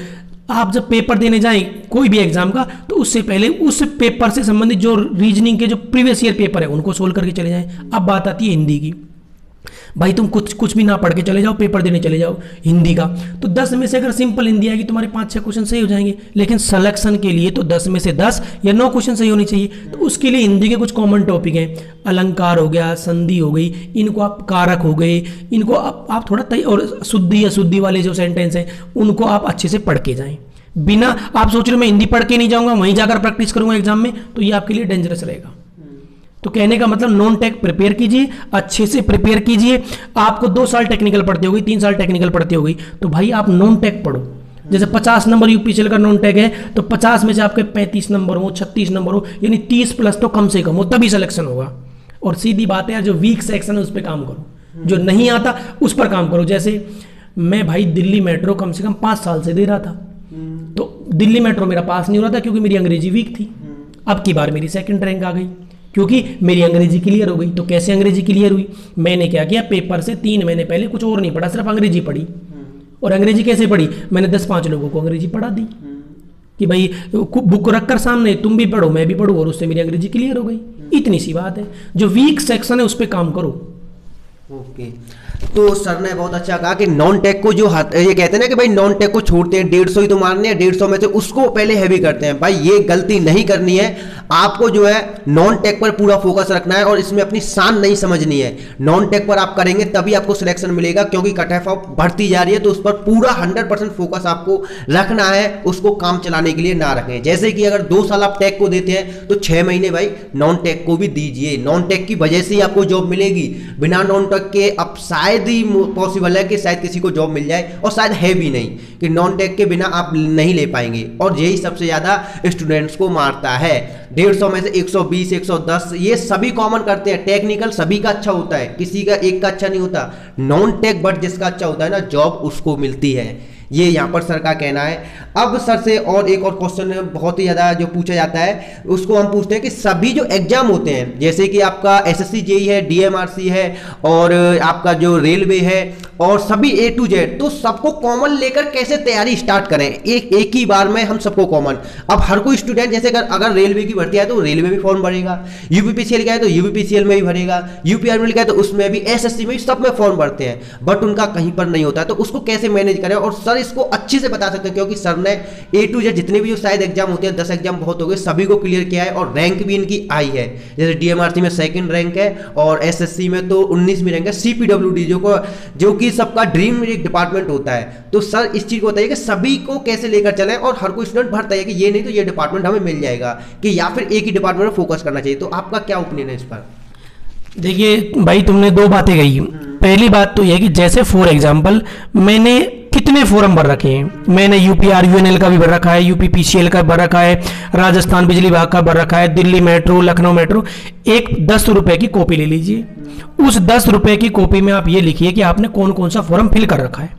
आप जब पेपर देने जाएं कोई भी एग्जाम का, तो उससे पहले उस पेपर से संबंधित जो रीजनिंग के जो प्रीवियस ईयर पेपर है उनको सोल्व करके चले जाएं। अब बात आती है हिंदी की। भाई तुम कुछ भी ना पढ़ के चले जाओ, पेपर देने चले जाओ हिंदी का, तो 10 में से अगर सिंपल हिंदी आएगी तुम्हारे 5-6 क्वेश्चन सही हो जाएंगे, लेकिन सिलेक्शन के लिए तो 10 में से 10 या 9 क्वेश्चन सही होनी चाहिए। तो उसके लिए हिंदी के कुछ कॉमन टॉपिक हैं, अलंकार हो गया, संधि हो गई, इनको आप कारक हो गए, इनको आप थोड़ा और शुद्धि अशुद्धि वाले जो सेंटेंस हैं उनको आप अच्छे से पढ़ के जाएं। बिना आप सोच रहे हो मैं हिंदी पढ़ के नहीं जाऊंगा, वहीं जाकर प्रैक्टिस करूंगा एग्जाम में, तो ये आपके लिए डेंजरस रहेगा। तो कहने का मतलब नॉन टेक प्रिपेयर कीजिए, अच्छे से प्रिपेयर कीजिए। आपको 2 साल टेक्निकल पढ़ते हो गई, 3 साल टेक्निकल पढ़ते हो गई, तो भाई आप नॉन टेक पढ़ो। जैसे 50 नंबर यूपीसीएल का नॉन टेक है, तो 50 में से आपके 35 नंबर हो, 36 नंबर हो, यानी 30 प्लस तो कम से कम हो, तभी सिलेक्शन होगा। और सीधी बात है, जो वीक सेक्शन है उस पर काम करो, जो नहीं आता उस पर काम करो। जैसे मैं भाई दिल्ली मेट्रो कम से कम 5 साल से दे रहा था, तो दिल्ली मेट्रो मेरा पास नहीं हो रहा था क्योंकि मेरी अंग्रेजी वीक थी। अब की बार मेरी सेकंड रैंक आ गई क्योंकि मेरी अंग्रेजी क्लियर हो गई। तो कैसे अंग्रेजी क्लियर हुई? मैंने क्या किया, पेपर से 3 महीने पहले कुछ और नहीं पढ़ा, सिर्फ अंग्रेजी पढ़ी। और अंग्रेजी कैसे पढ़ी? मैंने 10-5 लोगों को अंग्रेजी पढ़ा दी कि भाई बुक रखकर सामने, तुम भी पढ़ो मैं भी पढ़ूँ, और उससे मेरी अंग्रेजी क्लियर हो गई। इतनी सी बात है। जो वीक सेक्शन है उस पर काम करो। ओके, तो सर ने बहुत अच्छा कहा कि नॉन टेक को जो ये कहते हैं ना कि भाई नॉन टेक को छोड़ते हैं, 150 ही तो मारने हैं, 150 में से उसको पहले हैवी करते हैं। भाई ये गलती नहीं करनी है। आपको जो है नॉन टेक पर पूरा फोकस रखना है और इसमें अपनी शान नहीं समझनी है। नॉन टेक पर आप करेंगे तभी आपको सिलेक्शन मिलेगा, क्योंकि कट ऑफ बढ़ती जा रही है, तो उस पर पूरा 100% फोकस आपको रखना है। उसको काम चलाने के लिए ना रखें। जैसे कि अगर 2 साल आप टेक को देते हैं तो 6 महीने भाई नॉन टेक को भी दीजिए। नॉन टेक की वजह से ही आपको जॉब मिलेगी। बिना नॉन टेक के अब शायद ही पॉसिबल है कि शायद किसी को जॉब मिल जाए, और शायद है भी नहीं कि नॉन टेक के बिना आप नहीं ले पाएंगे। और यही सबसे ज्यादा स्टूडेंट्स को मारता है। 150 में से 120, 110 ये सभी कॉमन करते हैं। टेक्निकल सभी का अच्छा होता है, किसी का एक का अच्छा नहीं होता। नॉन टेक बट जिसका अच्छा होता है ना, जॉब उसको मिलती है। ये यहाँ पर सर का कहना है। अब सर से और एक और क्वेश्चन बहुत ही ज़्यादा जो पूछा जाता है, उसको हम पूछते हैं कि सभी जो एग्जाम होते हैं, जैसे कि आपका एसएससी जेई है, डीएमआरसी है, और आपका जो रेलवे है, और सभी A to Z, तो सबको कॉमन लेकर कैसे तैयारी स्टार्ट करें एक ही बार में, हम सबको कॉमन। अब हर कोई स्टूडेंट जैसे अगर रेलवे की भर्ती है तो रेलवे में फॉर्म भरेगा, यूपीपीसीएल का है तो यूपीपीसीएल में भी भरेगा, यूपीआरएल का है तो उसमें भी, एसएससी में भी, सब में फॉर्म भरते हैं, बट उनका कहीं पर नहीं होता है। तो उसको कैसे मैनेज करें? और सर सर इसको अच्छे से बता सकते हैं, क्योंकि सर ने A to Z जितने भी जो शायद एग्जाम होते हैं, 10 एग्जाम बहुत हो गए, सभी को क्लियर किया है और रैंक भी इनकी आई है। जैसे DMRC में 2nd रैंक है और SSC में तो 19वीं रैंक है। CPWD जो कि सबका ड्रीम एक डिपार्टमेंट होता है। तो सर इस चीज़ को बताइए कि सभी को कैसे लेकर चलें, और हर कोई स्टूडेंट भरता है कि ये नहीं तो ये डिपार्टमेंट हमें मिल जाएगा, कि या फिर एक ही डिपार्टमेंट में फोकस करना चाहिए। तो आपका क्या ओपिनियन है इस पर? देखिए भाई, तुमने दो बातें कही। पहली बात तो यह कि जैसे फॉर एग्जांपल मैंने कितने फॉर्म भर रखे हैं। मैंने UPRUNL का भी भर रखा है, UPPCL का भर रखा है, राजस्थान बिजली विभाग का भर रखा है, दिल्ली मेट्रो, लखनऊ मेट्रो। एक 10 रुपए की कॉपी ले लीजिए। उस 10 रुपए की कॉपी में आप ये लिखिए कि आपने कौन कौन सा फॉर्म फिल कर रखा है,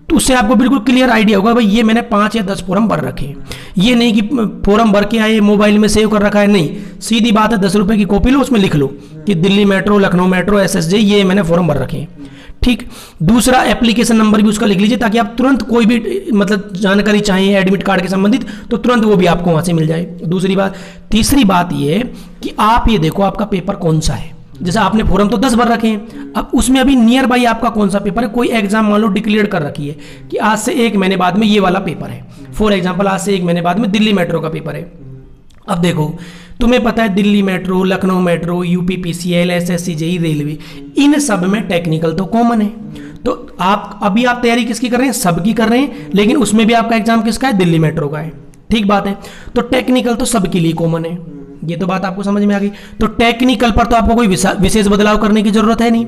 तो उससे आपको बिल्कुल क्लियर आइडिया होगा भाई ये मैंने 5 या 10 फॉर्म भर रखे हैं। ये नहीं कि फॉर्म भर के आए मोबाइल में सेव कर रखा है, नहीं, सीधी बात है 10 रुपए की कॉपी लो, उसमें लिख लो कि Delhi metro, Lucknow metro, SSJ ये मैंने फॉर्म भर रखे हैं। ठीक। दूसरा, एप्लीकेशन नंबर भी उसका लिख लीजिए, ताकि आप तुरंत कोई भी मतलब जानकारी चाहिए एडमिट कार्ड के संबंधित तो तुरंत वो भी आपको वहां से मिल जाए। दूसरी बात। तीसरी बात ये कि आप ये देखो आपका पेपर कौन सा है। जैसे आपने फॉर्म तो 10 भर रखे हैं, अब उसमें अभी नियर बाई आपका कौन सा पेपर है। कोई एग्जाम मान लो डिक्लेयर कर रखी है कि आज से 1 महीने बाद में ये वाला पेपर है। फॉर एग्जाम्पल आज से 1 महीने बाद में दिल्ली मेट्रो का पेपर है। अब देखो तुम्हें पता है Delhi metro, Lucknow metro, UPPCL, SSC, JEE, railway, इन सब में टेक्निकल तो कॉमन है। तो आप तैयारी किसकी कर रहे हैं? सबकी कर रहे हैं, लेकिन उसमें भी आपका एग्जाम किसका है? दिल्ली मेट्रो का है। ठीक बात है। तो टेक्निकल तो सबके लिए कॉमन है, ये तो बात आपको समझ में आ गई। तो टेक्निकल पर तो आपको कोई विशेष बदलाव करने की जरूरत है नहीं।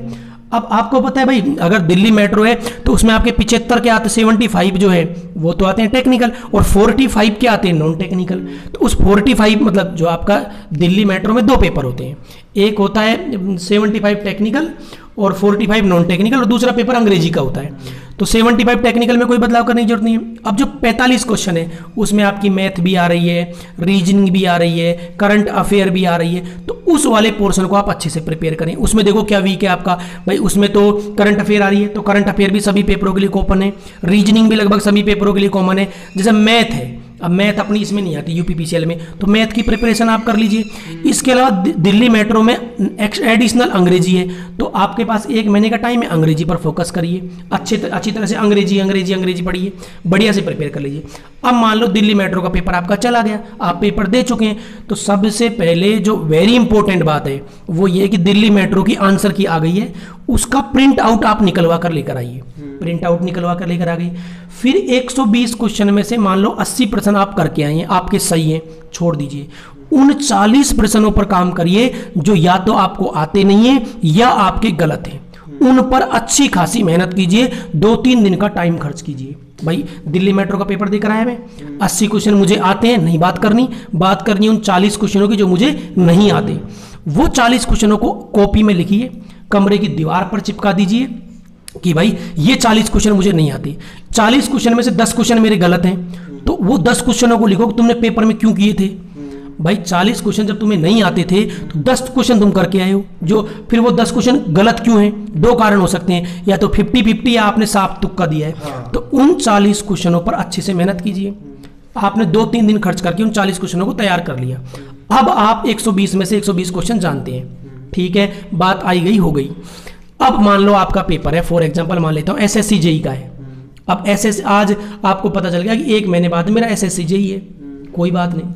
अब आपको पता है भाई, अगर दिल्ली मेट्रो है तो उसमें आपके 75 के आते, 75 जो है वो तो आते हैं टेक्निकल, और 45 के आते हैं नॉन टेक्निकल। तो उस 45 मतलब जो आपका दिल्ली मेट्रो में 2 पेपर होते हैं, एक होता है 75 टेक्निकल और 45 नॉन टेक्निकल, और दूसरा पेपर अंग्रेजी का होता है। तो 75 टेक्निकल में कोई बदलाव करने की जरूरत नहीं है। अब जो 45 क्वेश्चन है उसमें आपकी मैथ भी आ रही है, रीजनिंग भी आ रही है, करंट अफेयर भी आ रही है, तो उस वाले पोर्शन को आप अच्छे से प्रिपेयर करें। उसमें देखो क्या वीक है आपका भाई, उसमें तो करंट अफेयर आ रही है, तो करंट अफेयर भी सभी पेपरों के लिए कॉमन है, रीजनिंग भी लगभग सभी पेपरों के लिए कॉमन है। जैसे मैथ है, अब मैथ अपनी इसमें नहीं आती UPPCL में, तो मैथ की प्रिपरेशन आप कर लीजिए। इसके अलावा दिल्ली मेट्रो में एडिशनल अंग्रेजी है, तो आपके पास 1 महीने का टाइम है, अंग्रेजी पर फोकस करिए, अच्छी तरह से अंग्रेजी पढ़िए, बढ़िया से प्रिपेयर कर लीजिए। अब मान लो दिल्ली मेट्रो का पेपर आपका चला गया, आप पेपर दे चुके हैं, तो सबसे पहले जो वेरी इंपॉर्टेंट बात है वो ये कि दिल्ली मेट्रो की आंसर की आ गई है, उसका प्रिंट आउट आप निकलवा कर लेकर आइए। प्रिंट आउट निकलवा कर लेकर आ गई। फिर 120 क्वेश्चन में से मान लो 80% आप करके आए हैं, आपके सही हैं, छोड़ दीजिए। उन 40 प्रश्नों पर काम करिए जो या तो आपको आते नहीं है या आपके गलत हैं, उन पर अच्छी खासी मेहनत कीजिए। 2-3 दिन का टाइम खर्च कीजिए। भाई दिल्ली मेट्रो का पेपर देकर आया मैं, 80 क्वेश्चन मुझे आते हैं, नहीं बात करनी उन 40 क्वेश्चनों की जो मुझे नहीं आते। वो 40 क्वेश्चनों को कॉपी में लिखिए, कमरे की दीवार पर चिपका दीजिए कि भाई ये 40 क्वेश्चन मुझे नहीं आते। 40 क्वेश्चन में से 10 क्वेश्चन मेरे गलत हैं, तो वो 10 क्वेश्चनों को लिखो कि तुमने पेपर में क्यों किए थे। भाई 40 क्वेश्चन जब तुम्हें नहीं आते थे तो 10 क्वेश्चन तुम करके आए हो, जो फिर वो 10 क्वेश्चन गलत क्यों हैं? 2 कारण हो सकते हैं, या तो 50-50 या आपने साफ तुक्का दिया है। तो उन 40 क्वेश्चनों पर अच्छे से मेहनत कीजिए। आपने 2-3 दिन खर्च करके उन 40 क्वेश्चनों को तैयार कर लिया। अब आप 120 में से 120 क्वेश्चन जानते हैं, ठीक है, बात आई गई हो गई। अब मान लो आपका पेपर है, फॉर एग्जांपल मान लेता हूं SSC JEE का है। अब आज आपको पता चल गया कि 1 महीने बाद मेरा SSC JEE है, कोई बात नहीं।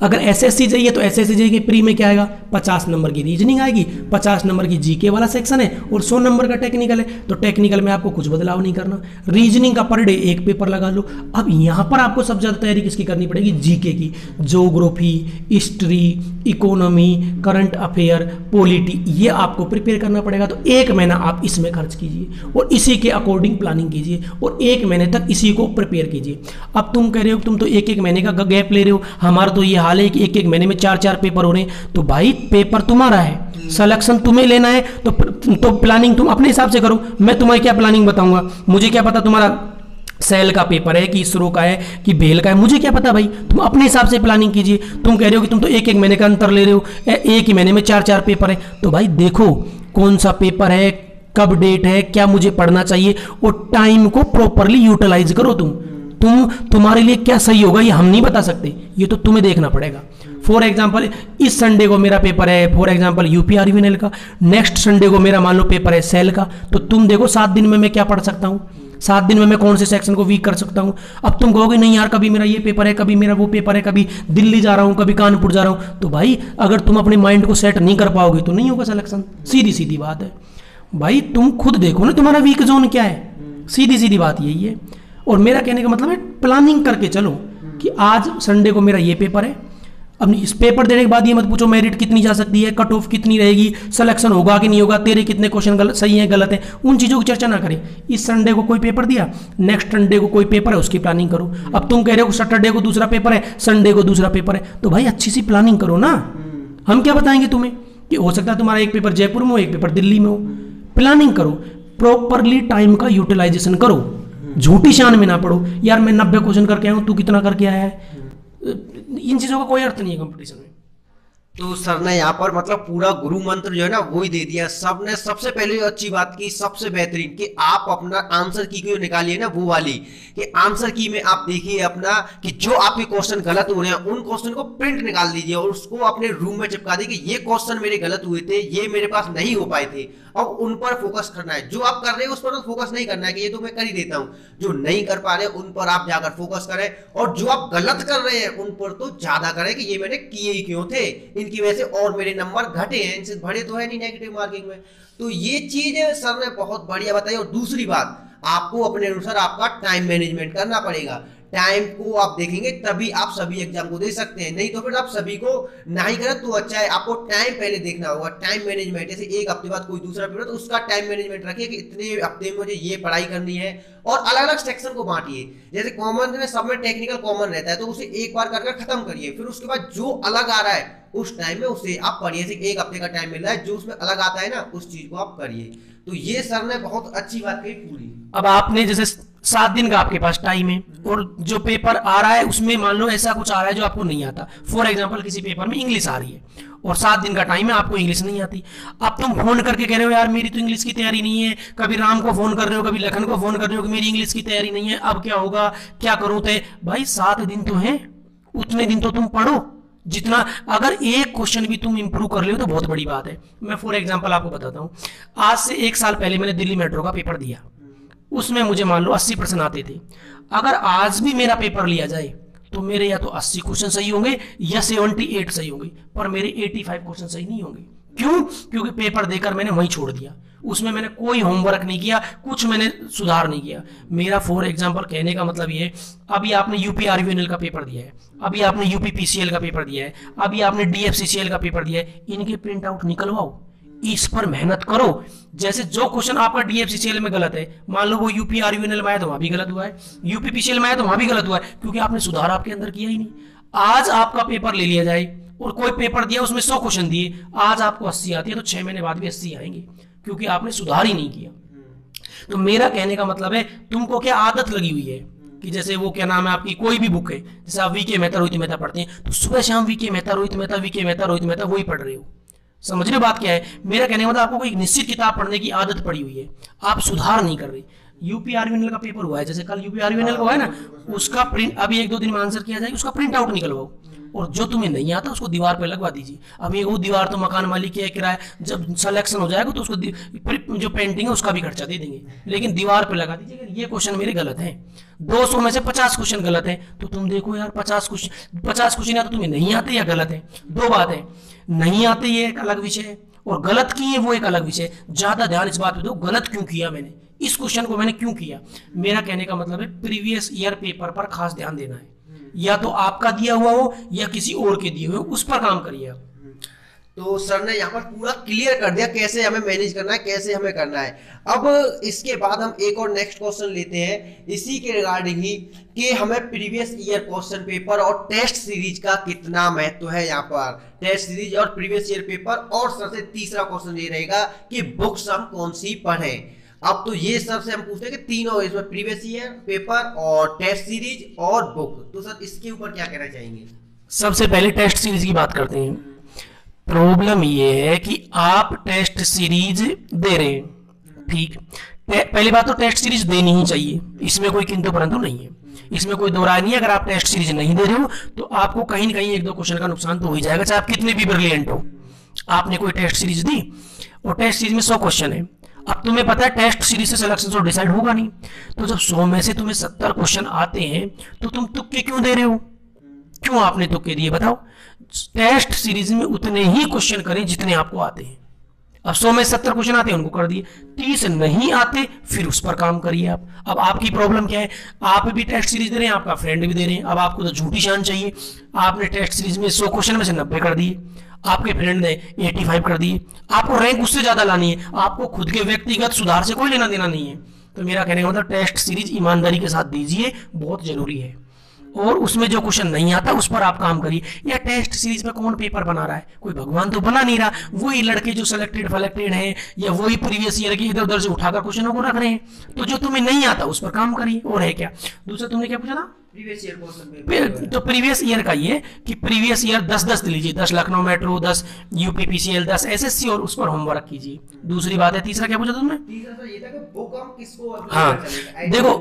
अगर SSC JEE है तो SSC JEE के प्री में क्या आएगा? 50 नंबर की रीजनिंग आएगी, 50 नंबर की GK वाला सेक्शन है और 100 नंबर का टेक्निकल है। तो टेक्निकल में आपको कुछ बदलाव नहीं करना, रीजनिंग का पर डे 1 पेपर लगा लो। अब यहाँ पर आपको सबसे ज़्यादा तैयारी किसकी करनी पड़ेगी? GK की, geography, history, economy, current affair, polity, ये आपको प्रिपेयर करना पड़ेगा। तो 1 महीना आप इसमें खर्च कीजिए और इसी के अकॉर्डिंग प्लानिंग कीजिए और 1 महीने तक इसी को प्रिपेयर कीजिए। अब तुम कह रहे हो तुम तो 1-1 महीने का गैप ले रहे हो, हमारा तो ये हाल है कि 1-1 महीने में 4-4 पेपर हो रहे हैं। तो भाई पेपर तुम्हारा है, सिलेक्शन तुम्हें लेना है, तो प्लानिंग तुम अपने हिसाब से करो। मैं तुम्हें क्या प्लानिंग बताऊंगा? मुझे क्या पता तुम्हारा सेल का पेपर है कि इसरो का है कि बेल का है, मुझे क्या पता भाई। तुम अपने हिसाब से प्लानिंग कीजिए। तुम कह रहे हो कि तुम तो 1-1 महीने का अंतर ले रहे हो, 1 ही महीने में 4-4 पेपर है। तो भाई देखो कौन सा पेपर है, कब डेट है, क्या मुझे पढ़ना चाहिए, और टाइम को प्रॉपरली यूटिलाइज करो। तुम्हारे लिए क्या सही होगा ये हम नहीं बता सकते, ये तो तुम्हें देखना पड़ेगा। फॉर एग्जाम्पल इस संडे को मेरा पेपर है, फॉर एग्जाम्पल UPRUNL का, नेक्स्ट संडे को मेरा मान लो पेपर है सेल का, तो तुम देखो 7 दिन में मैं क्या पढ़ सकता हूँ। 7 दिन में मैं कौन से सेक्शन को वीक कर सकता हूँ। अब तुम कहोगे नहीं यार, कभी मेरा ये पेपर है, कभी मेरा वो पेपर है, कभी दिल्ली जा रहा हूँ, कभी कानपुर जा रहा हूँ, तो भाई अगर तुम अपने माइंड को सेट नहीं कर पाओगे तो नहीं होगा सिलेक्शन। सीधी सीधी बात है भाई, तुम खुद देखो ना तुम्हारा वीक जोन क्या है, सीधी सीधी बात यही है। और मेरा कहने का मतलब है प्लानिंग करके चलो कि आज संडे को मेरा ये पेपर है। अब इस पेपर देने के बाद ये मत पूछो मेरिट कितनी जा सकती है, कट ऑफ कितनी रहेगी, सिलेक्शन होगा कि नहीं होगा, तेरे कितने क्वेश्चन गलत सही है गलत है, उन चीज़ों की चर्चा ना करें। इस संडे को कोई पेपर दिया, नेक्स्ट संडे को कोई पेपर है, उसकी प्लानिंग करो। अब तुम कह रहे हो सैटरडे को दूसरा पेपर है, संडे को दूसरा पेपर है, तो भाई अच्छी सी प्लानिंग करो ना। हम क्या बताएंगे तुम्हें कि हो सकता है तुम्हारा एक पेपर जयपुर में हो, एक पेपर दिल्ली में हो। प्लानिंग करो, प्रॉपरली टाइम का यूटिलाइजेशन करो, झूठी शान में ना पड़ो यार मैं 90 क्वेश्चन करके आया हूँ, तू कितना करके आया है। इन चीजों का कोई अर्थ नहीं है कंपटीशन में। तो सर ने यहाँ पर मतलब पूरा गुरु मंत्र जो है ना वो ही दे दिया। सब ने सबसे पहले अच्छी बात की, सबसे बेहतरीन कि आप अपना आंसर की क्यों निकालिए ना, वो वाली कि आंसर की में आप देखिए अपना कि जो आपके क्वेश्चन गलत हो रहे हैं उन क्वेश्चन को प्रिंट निकाल दीजिए और उसको अपने रूम में चिपका दीजिए कि ये क्वेश्चन मेरे गलत हुए थे, ये मेरे पास नहीं हो पाए थे। अब उन पर फोकस करना है, जो आप कर रहे हैं उस पर तो फोकस नहीं करना है कि ये तो मैं कर ही देता हूं। जो नहीं कर पा रहे उन पर आप जाकर फोकस करें, और जो आप गलत कर रहे हैं उन पर तो ज्यादा करें कि ये मैंने किए ही क्यों थे, इनकी वजह से और मेरे नंबर घटे हैं, इनसे बढ़े तो है नहीं नेगेटिव मार्किंग में। तो ये चीज सर ने बहुत बढ़िया बताई। और दूसरी बात, आपको अपने अनुसार आपका टाइम मैनेजमेंट करना पड़ेगा। टाइम को आप देखेंगे तभी आप सभी एग्जाम को दे सकते हैं, नहीं तो फिर आप सभी को नहीं करें तो अच्छा है। आपको टाइम पहले देखना होगा, टाइम मैनेजमेंट। जैसे एक हफ्ते बाद कोई दूसरा पेपर तो उसका टाइम मैनेजमेंट रखिए कि इतने हफ्ते में मुझे ये पढ़ाई करनी है, और अलग अलग सेक्शन को बांटिए। जैसे कॉमन में सब में टेक्निकल कॉमन रहता है तो उसे एक बार कर खत्म करिए, फिर उसके बाद जो अलग आ रहा है उस टाइम में उसे आप पढ़िए। एक हफ्ते का टाइम मिल रहा है, जो उसमें अलग आता है ना उस चीज को आप करिए। तो ये सर ने बहुत अच्छी बात कही पूरी। अब आपने जैसे 7 दिन का आपके पास टाइम है और जो पेपर आ रहा है उसमें मान लो ऐसा कुछ आ रहा है जो आपको नहीं आता। फॉर एग्जांपल किसी पेपर में इंग्लिश आ रही है और 7 दिन का टाइम है, आपको इंग्लिश नहीं आती। अब तुम फोन करके कह रहे हो यार मेरी तो इंग्लिश की तैयारी नहीं है, कभी राम को फोन कर रहे हो, कभी लखन को फोन कर रहे हो कि मेरी इंग्लिश की तैयारी नहीं है, अब क्या होगा, क्या करूं। तो भाई 7 दिन तो है, उतने दिन तो तुम पढ़ो जितना। अगर एक क्वेश्चन भी तुम इंप्रूव कर लियो तो बहुत बड़ी बात है। मैं फॉर एग्जांपल आपको बताता हूं, आज से 1 साल पहले मैंने दिल्ली मेट्रो का पेपर दिया, उसमें मुझे मान लो 80% आते थे। अगर आज भी मेरा पेपर लिया जाए तो मेरे या तो 80 क्वेश्चन सही होंगे या 78 सही होंगे, पर मेरे 85 क्वेश्चन सही नहीं होंगे। क्यों? क्योंकि पेपर देकर मैंने वहीं छोड़ दिया, उसमें मैंने कोई होमवर्क नहीं किया, कुछ मैंने सुधार नहीं किया। मेरा फॉर एग्जांपल कहने का मतलब ये, अभी आपने यूपी आरवीएनएल का पेपर दिया है, अभी आपने यूपी पीसीएल का पेपर दिया है, अभी आपने डीएफसीसीएल का पेपर दिया है, इनके प्रिंट आउट निकलवाओ, इस पर मेहनत करो। जैसे जो क्वेश्चन आपका डीएफसीसीएल में गलत है, मान लो वो यूपी आरवीएनएल में आया तो वहां भी गलत हुआ है, यूपी पीसीएल में आया तो वहां भी गलत हुआ है, क्योंकि आपने सुधार आपके अंदर किया ही नहीं। आज आपका पेपर ले लिया जाए और कोई पेपर दिया उसमें 100 क्वेश्चन दिए, आज आपको 80 आती है तो 6 महीने बाद भी 80 आएंगे, क्योंकि आपने सुधार ही नहीं किया। तो मेरा कहने का मतलब है, तुमको क्या आदत लगी हुई है कि जैसे वो क्या नाम है आपकी कोई भी बुक है, जैसे आप वीके मेहता रोहित मेहता पढ़ते हैं तो सुबह शाम वीके मेहता रोहित मेहता वीके मेहता रोहित मेहता वही पढ़ रहे हो। समझ रहे हो बात क्या है? मेरा कहने का मतलब आपको कोई निश्चित किताब पढ़ने की आदत पड़ी हुई है, आप सुधार नहीं कर रहे। यूपी आरवीएनएल का पेपर हुआ है, जैसे कल यूपी आरवीएनएल को है ना, उसका प्रिंट अभी 1-2 दिन में आंसर किया जाएगा, उसका प्रिंट आउट निकलवाओ और जो तुम्हें नहीं आता उसको दीवार पे लगवा दीजिए। अब ये वो दीवार तो मकान मालिक की है, किराया, जब सिलेक्शन हो जाएगा तो उसको जो पेंटिंग है उसका भी खर्चा दे देंगे, लेकिन दीवार पे लगा दीजिए ये क्वेश्चन मेरे गलत हैं। 200 में से 50 क्वेश्चन गलत है, तो तुम देखो यार 50 क्वेश्चन या तो तुम्हें नहीं आते या गलत है। 2 बात है, नहीं आते ये एक अलग विषय है और गलत किए वो एक अलग विषय। ज्यादा ध्यान इस बात पे दो, गलत क्यों किया मैंने, इस क्वेश्चन को मैंने क्यों किया। मेरा कहने का मतलब है प्रीवियस ईयर पेपर पर खास ध्यान देना है, या तो आपका दिया हुआ हो या किसी और के दिए हुए, उस पर काम करिए आप। तो सर ने यहाँ पर पूरा क्लियर कर दिया कैसे हमें मैनेज करना है, कैसे हमें करना है। अब इसके बाद हम एक और नेक्स्ट क्वेश्चन लेते हैं इसी के रिगार्डिंग ही, कि हमें प्रीवियस ईयर क्वेश्चन पेपर और टेस्ट सीरीज का कितना महत्व है। यहाँ पर टेस्ट सीरीज और प्रीवियस ईयर पेपर, और सबसे तीसरा क्वेश्चन ये रहेगा कि बुक्स हम कौन सी पढ़ें। अब तो ये सबसे हम पूछते हैं कि तीनों इसमें प्रीवियस ईयर पेपर और टेस्ट सीरीज और बुक, तो सर इसके ऊपर क्या कहना चाहेंगे? सबसे पहले टेस्ट सीरीज की बात करते हैं। प्रॉब्लम ये है कि आप टेस्ट सीरीज दे रहे हैं, ठीक, पहली बात तो टेस्ट सीरीज देनी ही चाहिए, इसमें कोई किंतु परंतु नहीं है, इसमें कोई दो राय नहीं है। अगर आप टेस्ट सीरीज नहीं दे रहे हो तो आपको कहीं ना कहीं 1-2 क्वेश्चन का नुकसान तो हो ही जाएगा, चाहे आप कितने भी ब्रिलियंट हो। आपने कोई टेस्ट सीरीज दी और टेस्ट सीरीज में 100 क्वेश्चन है, अब तुम्हें पता है टेस्ट सीरीज से सिलेक्शन तो डिसाइड होगा नहीं, तो जब 100 में से तुम्हें 70 क्वेश्चन आते हैं तो तुम तुक्के क्यों दे रहे हो? क्यों आपने तुक्के दिए बताओ? टेस्ट सीरीज में उतने ही क्वेश्चन करें जितने आपको आते हैं। अब 100 में 70 क्वेश्चन आते हैं उनको कर दिए, 30 नहीं आते फिर उस पर काम करिए आप। अब आपकी प्रॉब्लम क्या है? आप भी टेस्ट सीरीज दे रहे हैं, आपका फ्रेंड भी दे रहे हैं, अब आपको तो झूठी शान चाहिए। आपने टेस्ट सीरीज में 100 क्वेश्चन में से 90 कर दिए, आपके फ्रेंड ने 85 कर दिए, आपको रैंक उससे ज्यादा लानी है, आपको खुद के व्यक्तिगत सुधार से कोई लेना देना नहीं है। तो मेरा कहने का मतलब टेस्ट सीरीज ईमानदारी के साथ दीजिए, बहुत जरूरी है। और उसमें जो क्वेश्चन नहीं आता उस पर आप काम करिए। या टेस्ट सीरीज में कौन पेपर बना रहा है? कोई भगवान तो बना नहीं रहा, वही लड़के जो सिलेक्टेड फलेक्टेड हैं या वही प्रीवियस ईयर के इधर उधर से उठाकर क्वेश्चनों को रख रहे हैं। तो जो तुम्हें नहीं आता उस पर काम करिए। और है क्या दूसरा? तुमने क्या पूछा था? Previous year question. तो प्रीवियस ईयर का ये कि प्रीवियस ईयर 10-10 लीजिए, 10 लखनऊ मेट्रो, 10 यूपीपीसीएल, 10 एसएससी, और उस पर होमवर्क कीजिए। दूसरी बात है, तीसरा क्या पूछा तुमने? तीसरा सर ये था कि बुक हम किसको हाँ देखो,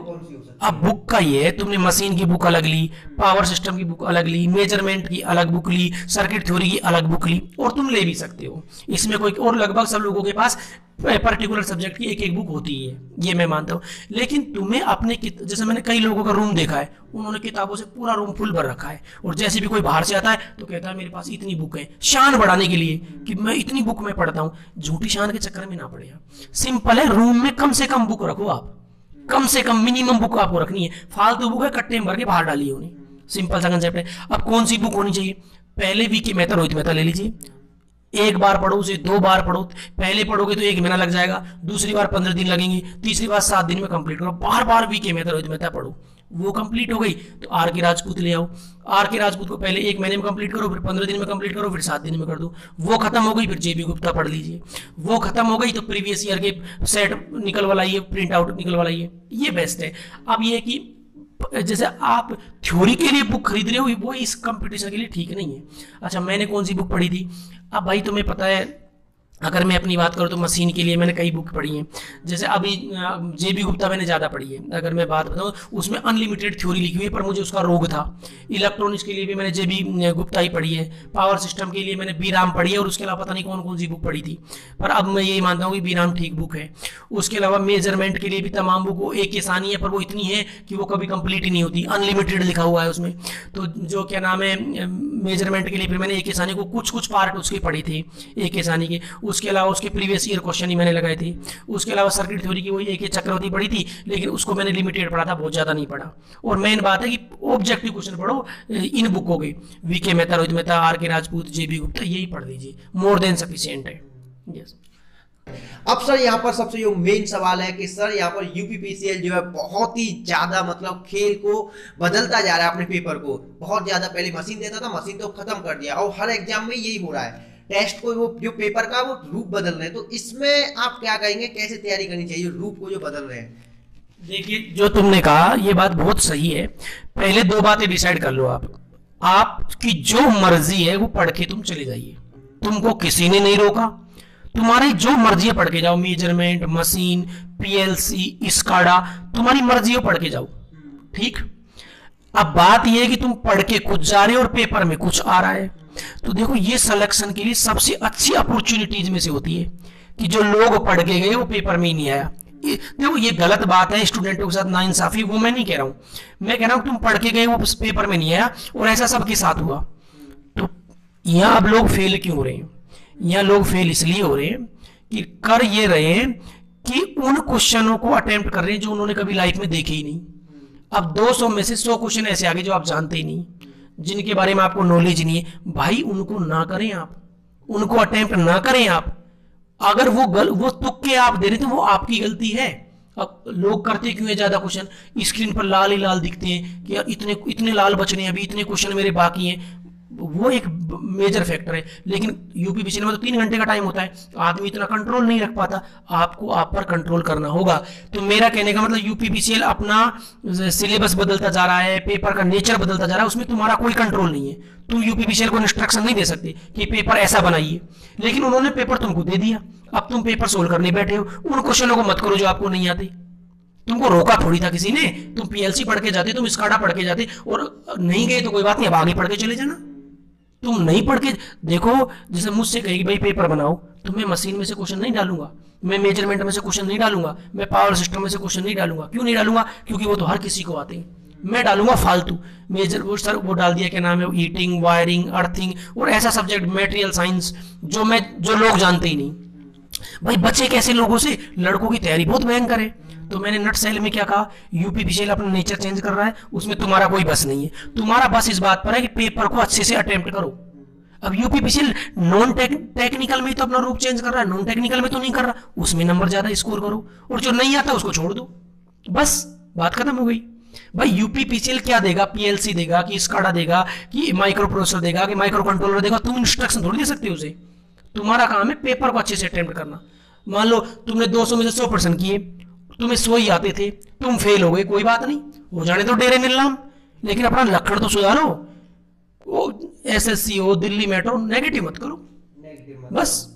अब बुक का ये है, तुमने मशीन की बुक अलग ली, पावर सिस्टम की बुक अलग ली, मेजरमेंट की अलग बुक ली, सर्किट थ्योरी की अलग बुक ली, और तुम ले भी सकते हो इसमें कोई। और लगभग सब लोगों के पास पर्टिकुलर सब्जेक्ट की एक एक बुक होती है, ये मैं मानता हूँ। लेकिन तुम्हें अपने जैसे मैंने कई लोगों का रूम देखा है, उन्होंने किताबों से पूरा रूम फुल भर रखा है, और जैसे भी कोई बाहर से आता है तो कहता है मेरे पास इतनी बुक है, शान बढ़ाने के लिए कि मैं इतनी बुक में पढ़ता हूँ। झूठी शान के चक्कर में ना पड़े आप। सिंपल है, रूम में कम से कम बुक रखो आप, कम से कम मिनिमम बुक आपको रखनी है। फालतू बुक है कट्टे में भर के बाहर डालिए उन्हें, सिंपल सा कंसेप्ट है। अब कौन सी बुक होनी चाहिए? पहले वीक की मेहता रोहित मेहता ले लीजिए, एक बार पढ़ो उसे, 2 बार पढ़ो। पहले पढ़ोगे तो 1 महीना लग जाएगा, दूसरी बार 15 दिन लगेंगे, तीसरी बार 7 दिन में कंप्लीट करो। बार बार वीके में रोहित मेहता पढ़ो, वो कंप्लीट हो गई तो आर के राजपूत ले आओ। आर के राजपूत को पहले 1 महीने में कंप्लीट करो, फिर 15 दिन में कंप्लीट करो, फिर 7 दिन में कर दो। वो खत्म हो गई, फिर जेबी गुप्ता पढ़ लीजिए। वो खत्म हो गई तो प्रीवियस ईयर के सेट निकलवा लाइए, प्रिंट आउट निकलवा लाइए, ये बेस्ट है। अब ये कि जैसे आप थ्योरी के लिए बुक खरीद रहे हो, वो इस कंपटीशन के लिए ठीक नहीं है। अच्छा, मैंने कौन सी बुक पढ़ी थी? अब भाई तुम्हें पता है, अगर मैं अपनी बात करूं तो मशीन के लिए मैंने कई बुक पढ़ी हैं। जैसे अभी जेबी गुप्ता मैंने ज़्यादा पढ़ी है। अगर मैं बात बताऊं, उसमें अनलिमिटेड थ्योरी लिखी हुई है, पर मुझे उसका रोग था। इलेक्ट्रॉनिक्स के लिए भी मैंने जेबी गुप्ता ही पढ़ी है। पावर सिस्टम के लिए मैंने बी राम पढ़ी है, और उसके अलावा पता नहीं कौन कौन सी बुक पढ़ी थी, पर अब मैं यही मानता हूँ कि बी राम ठीक बुक है। उसके अलावा मेजरमेंट के लिए भी तमाम बुक एक आसानी है, पर वो इतनी है कि वो कभी कंप्लीट ही नहीं होती, अनलिमिटेड लिखा हुआ है उसमें। तो जो क्या नाम है, मेजरमेंट के लिए फिर मैंने एक आसानी को कुछ पार्ट उसके पढ़ी थी, एक आसानी के। उसके अलावा उसके प्रीवियस ईयर क्वेश्चन ही मैंने लगाए थे। उसके अलावा सर्किट थ्योरी की वही एक चक्रवर्ती पढ़ी थी, लेकिन उसको मैंने लिमिटेड पढ़ा था, बहुत ज़्यादा नहीं पढ़ा। और मेन बात है कि ऑब्जेक्टिव क्वेश्चन पढ़ो इन बुकों के, वीके मेहता, रोहित मेहता, आर के राजपूत, जेबी गुप्ता, यही पढ़ लीजिए, मोर देन सफिशिएंट है। यस। अब सर यहाँ पर सबसे जो मेन सवाल है कि सर यहाँ पर यूपीपीसीएल जो है बहुत ही ज्यादा मतलब खेल को बदलता जा रहा है, अपने पेपर को बहुत ज्यादा। पहले मशीन देता था, मशीन तो खत्म कर दिया, और हर एग्जाम में यही हो रहा है, टेस्ट को वो जो पेपर का वो रूप बदल रहे हैं। तो इसमें आप क्या कहेंगे, कैसे तैयारी करनी चाहिए रूप को जो बदल रहे हैं? देखिए, जो तुमने कहा ये बात बहुत सही है। पहले 2 बातें डिसाइड कर लो आप। आपकी जो मर्जी है वो पढ़ के तुम चले जाइए, तुमको किसी ने नहीं रोका। तुम्हारी जो मर्जी है पढ़ के जाओ, मेजरमेंट, मशीन, पीएलसी, स्काडा, तुम्हारी मर्जी है पढ़ के जाओ, ठीक। अब बात यह है कि तुम पढ़ के कुछ जा रहे हो और पेपर में कुछ आ रहा है। तो देखो, ये सिलेक्शन के लिए सबसे अच्छी अपॉर्चुनिटीज में से होती है कि जो लोग पढ़ के गए वो पेपर में ही नहीं आया। देखो, ये गलत बात है, स्टूडेंटों के साथ नाइंसाफी, वो मैं नहीं कह रहा हूं। मैं कह रहा हूं तुम पढ़ के गए वो पेपर में नहीं आया, और ऐसा सबके साथ हुआ। तो यहां अब लोग फेल क्यों हो रहे हैं? यहाँ लोग फेल इसलिए हो रहे हैं कि कर ये रहे हैं कि उन क्वेश्चनों को अटेम्प्ट कर रहे हैं जो उन्होंने कभी लाइफ में देखे ही नहीं। अब 200 में से 100 क्वेश्चन ऐसे आगे जो आप जानते ही नहीं, जिनके बारे में आपको नॉलेज नहीं है, भाई उनको ना करें आप, उनको अटेम्प्ट ना करें आप। अगर वो तुक्के आप दे रहे तो वो आपकी गलती है। अब लोग करते क्यों है ज्यादा क्वेश्चन, स्क्रीन पर लाल ही लाल दिखते हैं कि यार इतने लाल बचने हैं, अभी इतने क्वेश्चन मेरे बाकी हैं, वो एक मेजर फैक्टर है। लेकिन यूपीपीसीएल में तो 3 घंटे का टाइम होता है, आदमी इतना कंट्रोल नहीं रख पाता। आपको आप पर कंट्रोल करना होगा। तो मेरा कहने का मतलब यूपीपीसीएल अपना सिलेबस बदलता जा रहा है, पेपर का नेचर बदलता जा रहा है, उसमें तुम्हारा कोई कंट्रोल नहीं है। तुम यूपीपीसीएल को इंस्ट्रक्शन नहीं दे सकते कि पेपर ऐसा बनाइए, लेकिन उन्होंने पेपर तुमको दे दिया, अब तुम पेपर सोल्व करने बैठे हो। उन क्वेश्चनों को मत करो जो आपको नहीं आते। तुमको रोका थोड़ी था किसी ने, तुम पीएलसी पढ़ के जाते, तुम स्काडा पढ़ के जाते, और नहीं गए तो कोई बात नहीं, अब आगे पढ़ के चले जाना। तुम नहीं पढ़ के देखो, जैसे मुझसे कहेगी भाई पेपर बनाओ, तो मैं मशीन में से क्वेश्चन नहीं डालूंगा, मैं मेजरमेंट में से क्वेश्चन नहीं डालूंगा, मैं पावर सिस्टम में से क्वेश्चन नहीं डालूंगा। क्यों नहीं डालूंगा? क्योंकि वो तो हर किसी को आते हैं। मैं डालूंगा फालतू मेजर, वो सर वो डाल दिया क्या नाम है, हीटिंग, वायरिंग, अर्थिंग और ऐसा सब्जेक्ट मटेरियल साइंस जो लोग जानते ही नहीं। भाई बच्चे कैसे लोगों से, लड़कों की तैयारी बहुत भयंकर है। तो मैंने नट सेल में क्या कहा, यूपीपीसीएल अपना नेचर चेंज कर रहा है, उसमें तुम्हारा कोई बस नहीं है। तुम्हारा बस इस बात पर है कि पेपर को अच्छे से अटेम्प्ट करो। अब यूपीपीसीएल नॉन टेक्निकल में तो अपना रूप चेंज कर रहा है, नॉन टेक्निकल में तो नहीं कर रहा, उसमें नंबर ज्यादा स्कोर करो और जो नहीं आता उसको छोड़ दो, बस बात खत्म हो गई। भाई यूपीपीसीएल क्या देगा, पीएलसी देगा कि स्काडा देगा कि माइक्रो प्रोसेसर देगा कि माइक्रो कंट्रोलर देगा, तुम इंस्ट्रक्शन थोड़ी दे सकते हो उसे। तुम्हारा काम है पेपर को अच्छे से अटेम्प्ट करना। मान लो तुमने 200 में से 100% किए, तुम्हें 100 ही आते थे, तुम फेल हो गए, कोई बात नहीं, हो जाने तो डेरे नीलाम, लेकिन अपना लक्षण तो सुधारो। वो एसएससी हो, दिल्ली मेट्रो, नेगेटिव मत करो, बस।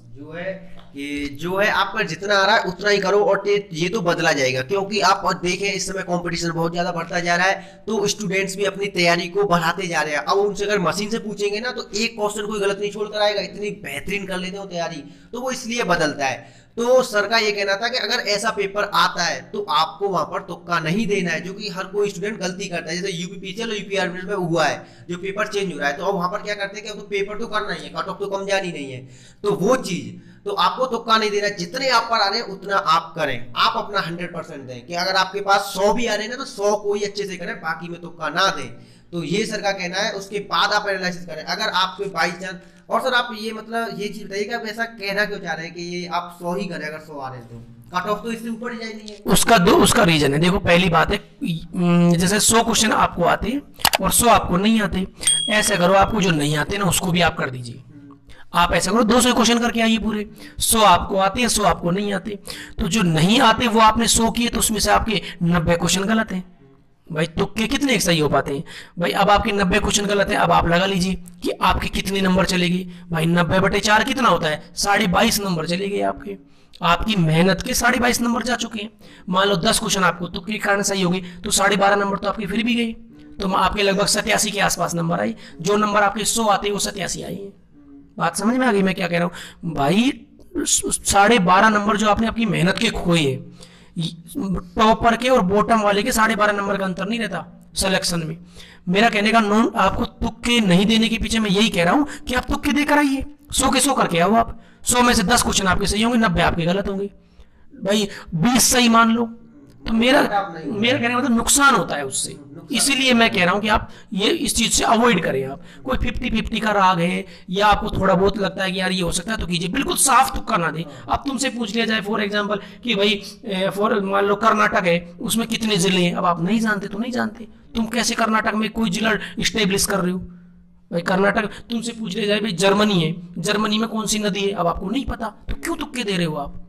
जो है आपका जितना आ रहा है उतना ही करो और ये तो बदला जाएगा, क्योंकि आप देखें इस समय कंपटीशन बहुत ज्यादा बढ़ता जा रहा है, तो स्टूडेंट्स भी अपनी तैयारी को बढ़ाते जा रहे हैं। अब उनसे अगर मशीन से पूछेंगे ना तो एक क्वेश्चन कोई गलत नहीं छोड़ कर आएगा, इतनी बेहतरीन कर लेते हो तैयारी, तो वो इसलिए बदलता है। तो सर का ये कहना था कि अगर ऐसा पेपर आता है तो आपको वहां पर तुक्का नहीं देना है, जो कि हर कोई स्टूडेंट गलती करता है। जैसे यूपीपीसीएल और यूपीआरबी में हुआ है, जो पेपर चेंज हो रहा है, तो अब वहां पर क्या करते हैं कि अब तो पेपर तो करना ही है, कट ऑफ तो कम जानी नहीं है, तो वो चीज तो आपको तुक्का नहीं देना, जितने आप पर आ रहे हैं उतना आप करें, आप अपना 100% दें। कि अगर आपके पास 100 भी आ रहे हैं ना तो 100 को ही अच्छे से करें, बाकी में तुक्का ना दें। तो ये सर का कहना है। उसके बाद आप एनालिसिस करें। अगर आपके बाई चांस, और सर आप ये मतलब ये चीज बताइए कि आप ऐसा कहना क्यों चाह रहे हैं कि ये आप 100 ही करें, अगर 100 आ रहे हैं तो कट ऑफ तो इससे ऊपर ही जाए नहीं है। उसका रीजन है, देखो पहली बात है, जैसे 100 क्वेश्चन आपको आते हैं और 100 आपको नहीं आते, ऐसा करो आपको जो नहीं आते ना उसको भी आप कर दीजिए। आप ऐसा करो 200 क्वेश्चन करके आइए पूरे, 100 आपको आते हैं, 100 आपको नहीं आते, तो जो नहीं आते वो आपने 100 किए तो उसमें से आपके 90 क्वेश्चन गलत हैं। भाई तुक्के कितने एक सही हो पाते हैं? भाई अब आपके 90 क्वेश्चन गलत है, अब आप लगा लीजिए कि आपके कितने नंबर चलेगी। भाई 90/4 कितना होता है? 22.5 नंबर चले गए आपके। आपकी मेहनत के 22.5 नंबर जा चुके हैं। मान लो 10 क्वेश्चन आपको तुक्के के कारण सही हो गई तो 12.5 नंबर तो आपके फिर भी गए, तो आपके लगभग 87 के आसपास नंबर आई। जो नंबर आपके 100 आते हैं वो 87 आई है। बात समझ में आ गई मैं क्या कह रहा हूँ? भाई 12.5 नंबर जो आपने अपनी मेहनत के खोए हैं, टॉपर के और बॉटम वाले के 12.5 नंबर का अंतर नहीं रहता सिलेक्शन में। मेरा कहने का नॉन आपको तुक्के नहीं देने के पीछे मैं यही कह रहा हूं कि आप तुक्के देकर आइए, 100 के 100 करके आओ। आप 100 में से 10 क्वेश्चन आपके सही होंगे, 90 आपके गलत होंगे। भाई 20 सही मान लो, तो मेरा कहने का मतलब नुकसान होता है उससे। इसीलिए मैं कह रहा हूं कि आप ये इस चीज से अवॉइड करें। आप कोई 50-50 का राग है या आपको थोड़ा बहुत लगता है कि यार ये हो सकता है तो कीजिए, बिल्कुल साफ तुक्का ना दे। अब तुमसे पूछ लिया जाए फॉर एग्जांपल कि भाई फॉर मान लो कर्नाटक है, उसमें कितने जिले हैं, अब आप नहीं जानते तो नहीं जानते, तुम कैसे कर्नाटक में कोई जिला स्टेब्लिश कर रहे हो? भाई कर्नाटक तुमसे पूछ लिया जाए भाई जर्मनी है, जर्मनी में कौन सी नदी है, अब आपको नहीं पता, तो क्यों तुक्के दे रहे हो आप?